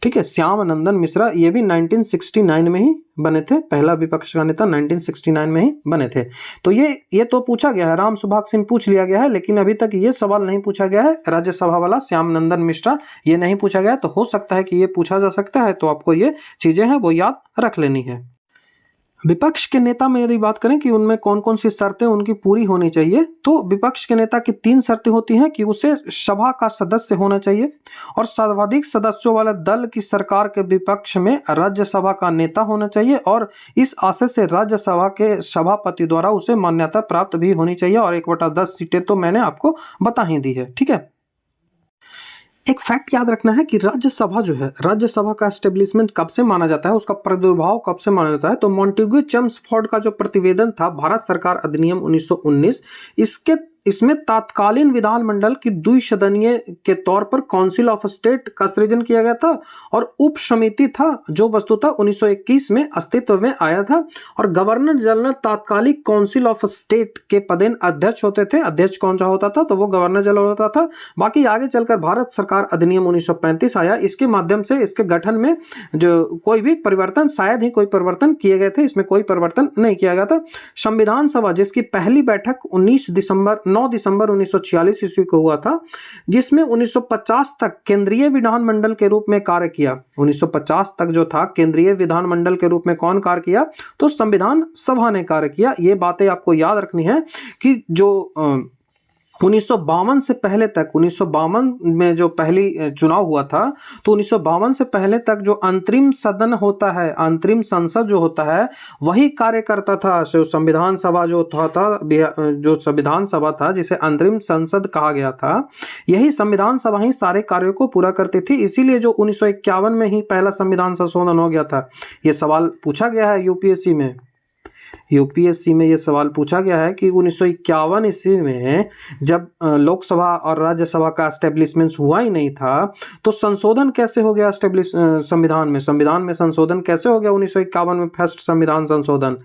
ठीक है, श्याम नंदन मिश्रा, ये भी 1969 में ही बने थे। पहला विपक्ष का नेता 1969 में ही बने थे। तो ये तो पूछा गया है, राम सुभाग सिंह पूछ लिया गया है, लेकिन अभी तक ये सवाल नहीं पूछा गया है राज्यसभा वाला श्याम नंदन मिश्रा, ये नहीं पूछा गया। तो हो सकता है कि ये पूछा जा सकता है। तो आपको ये चीजें हैं वो याद रख लेनी है। विपक्ष के नेता में यदि बात करें कि उनमें कौन कौन सी शर्तें उनकी पूरी होनी चाहिए, तो विपक्ष के नेता की 3 शर्तें होती हैं कि उसे सभा का सदस्य होना चाहिए और सर्वाधिक सदस्यों वाले दल की सरकार के विपक्ष में राज्यसभा का नेता होना चाहिए और इस आशय से राज्यसभा के सभापति द्वारा उसे मान्यता प्राप्त भी होनी चाहिए। और 1/10 सीटें तो मैंने आपको बता ही दी है। ठीक है, एक फैक्ट याद रखना है कि राज्यसभा जो है, राज्यसभा का एस्टेब्लिशमेंट कब से माना जाता है, उसका प्रादुर्भाव कब से माना जाता है? तो मॉन्टेग्यू चेम्सफोर्ड का जो प्रतिवेदन था, भारत सरकार अधिनियम 1919, इसमें तात्कालीन विधानमंडल की द्विसदनीय के तौर पर काउंसिल ऑफ स्टेट का सृजन किया गया था और उप समिति था जो वस्तुतः 1921 में अस्तित्व में आया था और गवर्नर जनरल तात्कालिक काउंसिल ऑफ स्टेट के पदेन अध्यक्ष होते थे। अध्यक्ष कौन सा होता था? तो वो गवर्नर जनरल होता था। बाकी आगे चलकर भारत सरकार अधिनियम 1935 आया। इसके माध्यम से इसके गठन में जो कोई भी परिवर्तन, शायद ही कोई परिवर्तन किए गए थे, इसमें कोई परिवर्तन नहीं किया गया था। संविधान सभा जिसकी पहली बैठक 9 दिसंबर 1946 ईस्वी को हुआ था, जिसमें 1950 तक केंद्रीय विधानमंडल के रूप में कार्य किया। 1950 तक जो था केंद्रीय विधानमंडल के रूप में कौन कार्य किया? तो संविधान सभा ने कार्य किया। ये बातें आपको याद रखनी है कि जो 1952 से पहले तक, 1952 में जो पहली चुनाव हुआ था, तो 1952 से पहले तक जो अंतरिम सदन होता है, अंतरिम संसद जो होता है, वही कार्य करता था। जो संविधान सभा जो जो संविधान सभा था, जिसे अंतरिम संसद कहा गया था, यही संविधान सभा ही सारे कार्यों को पूरा करती थी। इसीलिए जो 1951 में ही पहला संविधान संशोधन हो गया था। ये सवाल पूछा गया है यूपीएससी में ये सवाल पूछा गया है कि 1951 ईस्वी में जब लोकसभा और राज्यसभा का एस्टेब्लिशमेंट हुआ ही नहीं था, तो संशोधन कैसे हो गया संविधान में संशोधन कैसे हो गया 1951 में फर्स्ट संविधान संशोधन?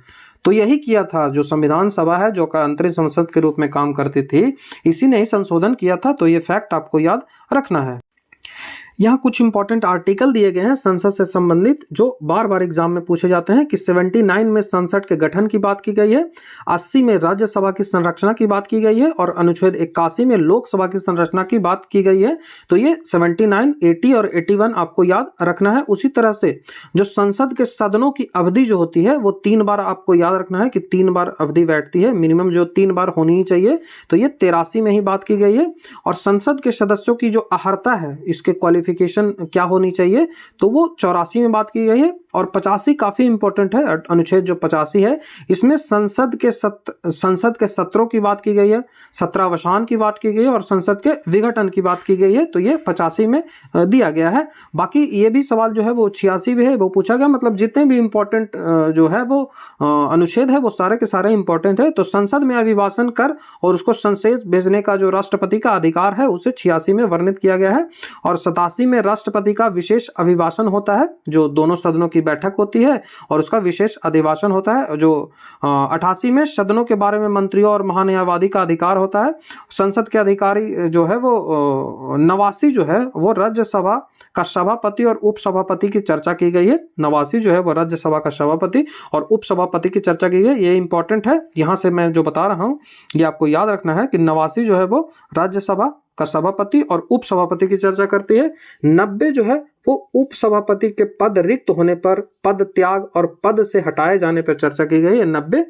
तो यही किया था, जो संविधान सभा है जो का अंतरिम संसद के रूप में काम करती थी, इसी ने ही संशोधन किया था। तो ये फैक्ट आपको याद रखना है। यहाँ कुछ इंपॉर्टेंट आर्टिकल दिए गए हैं संसद से संबंधित जो बार बार एग्जाम में पूछे जाते हैं कि 79 में संसद के गठन की बात की गई है, 80 में राज्यसभा की संरचना की बात की गई है और अनुच्छेद 81 में लोकसभा की संरचना की बात की गई है। तो ये 79, 80 और 81 आपको याद रखना है। उसी तरह से जो संसद के सदनों की अवधि जो होती है वो 3 बार आपको याद रखना है कि 3 बार अवधि बैठती है, मिनिमम जो 3 बार होनी ही चाहिए। तो ये 83 में ही बात की गई है। और संसद के सदस्यों की जो अहर्ता है, इसके क्वालिफिकेशन क्या होनी चाहिए, तो वो 84 में बात की गई है। और 85 काफी इंपॉर्टेंट है, अनुच्छेद जो 85 है इसमें संसद के सत्रों की बात की गई है, सत्रावसान की बात की गई है और संसद के विघटन की बात की गई है। तो ये 85 में दिया गया है। बाकी ये भी सवाल जो है वो 86 भी है, वो पूछा गया। मतलब जितने भी इंपॉर्टेंट जो है वो अनुच्छेद है वो सारे के सारे इंपॉर्टेंट है। तो संसद में अभिभाषण कर और उसको संसद भेजने का जो राष्ट्रपति का अधिकार है उसे 86 में वर्णित किया गया है। और 87 में राष्ट्रपति का विशेष अभिभाषण होता है, जो दोनों सदनों की बैठक होती है और उसका विशेष अधिवेशन होता है। जो 88 में सदनों के बारे में मंत्रियों और महान्यायवादी का अधिकार होता है। संसद के अधिकारी जो है वो 89 जो है वो राज्यसभा का सभापति और उपसभापति की चर्चा की गई है। 89 जो है वो राज्यसभा का सभापति और उपसभापति की चर्चा की गई है। ये इंपॉर्टेंट है, यहाँ से मैं जो बता रहा हूँ ये आपको याद रखना है कि 89 जो है वो राज्यसभा का सभापति और उपसभापति की चर्चा करती है। 90 जो है वो उपसभापति के पद रिक्त होने पर, पद त्याग और पद से हटाए जाने पर चर्चा की गई है 90।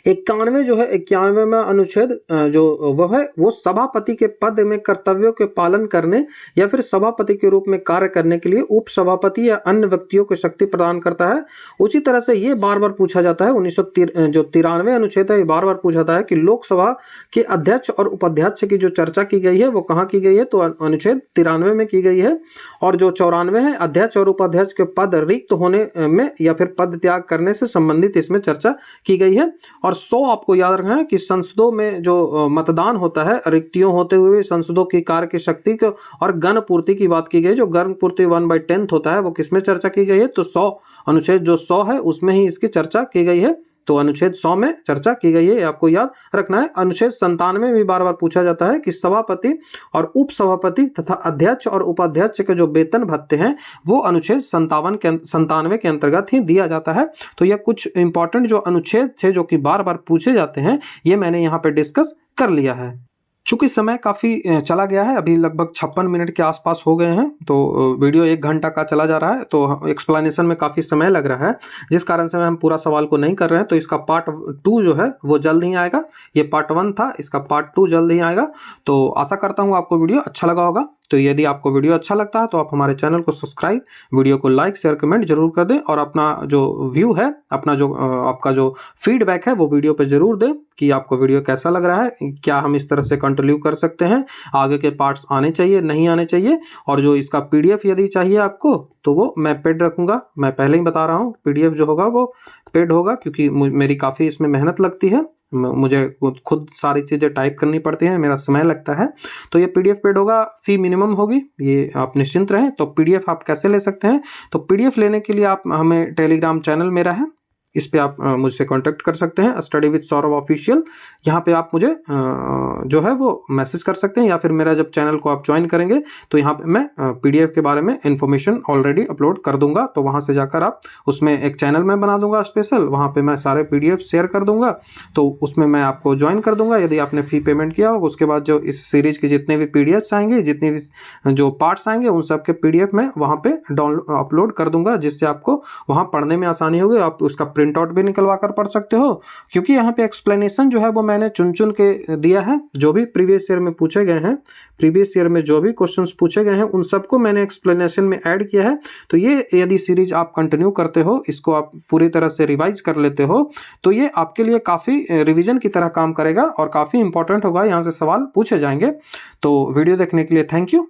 91 जो है 91 में अनुच्छेद जो वह है वो सभापति के पद में कर्तव्यों के पालन करने या फिर सभापति के रूप में कार्य करने के लिए उपसभापति या अन्य व्यक्तियों को शक्ति प्रदान करता है। उसी तरह से ये बार बार पूछा जाता है, 1993 अनुच्छेद है, ये बार बार पूछा जाता है कि लोकसभा के अध्यक्ष और उपाध्यक्ष की जो चर्चा की गई है वो कहाँ की गई है, तो अनुच्छेद 93 में की गई है। और जो 94 है अध्यक्ष और उपाध्यक्ष के पद रिक्त होने में या फिर पद त्याग करने से संबंधित इसमें चर्चा की गई है। और 100 आपको याद रखना है कि संसदों में जो मतदान होता है, रिक्तियों होते हुए संसदों की कार्य की शक्ति को और गण पूर्ति की बात की गई। जो गण पूर्ति 1/10 होता है वो किसमें चर्चा की गई है, तो 100 अनुच्छेद जो 100 है उसमें ही इसकी चर्चा की गई है। तो अनुच्छेद 100 में चर्चा की गई है, ये आपको याद रखना है। अनुच्छेद 97 में भी बार बार पूछा जाता है कि सभापति और उपसभापति तथा अध्यक्ष और उपाध्यक्ष के जो वेतन भत्ते हैं वो अनुच्छेद 97 के अंतर्गत ही दिया जाता है। तो यह कुछ इंपॉर्टेंट जो अनुच्छेद थे जो कि बार बार पूछे जाते हैं ये मैंने यहाँ पे डिस्कस कर लिया है। चूंकि समय काफ़ी चला गया है, अभी लगभग 56 मिनट के आसपास हो गए हैं, तो वीडियो 1 घंटा का चला जा रहा है, तो एक्सप्लेनेशन में काफ़ी समय लग रहा है, जिस कारण से हम पूरा सवाल को नहीं कर रहे हैं। तो इसका पार्ट 2 जो है वो जल्द ही आएगा। ये पार्ट 1 था, इसका पार्ट 2 जल्द ही आएगा। तो आशा करता हूँ आपको वीडियो अच्छा लगा होगा। तो यदि आपको वीडियो अच्छा लगता है तो आप हमारे चैनल को सब्सक्राइब, वीडियो को लाइक, शेयर, कमेंट जरूर कर दें और अपना जो व्यू है, अपना जो आपका जो फीडबैक है वो वीडियो पे जरूर दें कि आपको वीडियो कैसा लग रहा है, क्या हम इस तरह से कंटिन्यू कर सकते हैं, आगे के पार्ट्स आने चाहिए नहीं आने चाहिए। और जो इसका पीडीएफ यदि चाहिए आपको तो वो मैं पेड रखूँगा, मैं पहले ही बता रहा हूँ पीडीएफ जो होगा वो पेड होगा, क्योंकि मेरी काफ़ी इसमें मेहनत लगती है, मुझे खुद सारी चीज़ें टाइप करनी पड़ती हैं, मेरा समय लगता है। तो ये पीडीएफ पेड होगा, फी मिनिमम होगी, ये आप निश्चिंत रहें। तो पीडीएफ आप कैसे ले सकते हैं, तो पीडीएफ लेने के लिए आप हमें टेलीग्राम चैनल मेरा है, इस पे आप मुझसे कांटेक्ट कर सकते हैं, स्टडी विद सौरभ ऑफिशियल। यहाँ पे आप मुझे जो है वो मैसेज कर सकते हैं, या फिर मेरा जब चैनल को आप ज्वाइन करेंगे तो यहाँ पे मैं पीडीएफ के बारे में इन्फॉर्मेशन ऑलरेडी अपलोड कर दूंगा। तो वहाँ से जाकर आप उसमें एक चैनल मैं बना दूंगा स्पेशल, वहाँ पे मैं सारे पीडीएफ शेयर कर दूंगा, तो उसमें मैं आपको ज्वाइन कर दूंगा यदि आपने फी पेमेंट किया हो। उसके बाद जो इस सीरीज के जितने भी पीडीएफ्स आएंगे, जितने भी जो पार्ट्स आएंगे, उन सब के पीडीएफ मैं वहाँ पे डाउनलोड अपलोड कर दूंगा, जिससे आपको वहाँ पढ़ने में आसानी होगी। आप उसका प्रिंट आउट भी निकलवा कर पढ़ सकते हो, क्योंकि यहाँ पे एक्सप्लेनेशन जो है वो मैंने चुन चुन के दिया है। जो भी प्रीवियस ईयर में पूछे गए हैं, प्रीवियस ईयर में जो भी क्वेश्चंस पूछे गए हैं उन सबको मैंने एक्सप्लेनेशन में ऐड किया है। तो ये यदि सीरीज आप कंटिन्यू करते हो, इसको आप पूरी तरह से रिवाइज कर लेते हो, तो ये आपके लिए काफ़ी रिवीजन की तरह काम करेगा और काफ़ी इंपॉर्टेंट होगा, यहाँ से सवाल पूछे जाएंगे। तो वीडियो देखने के लिए थैंक यू।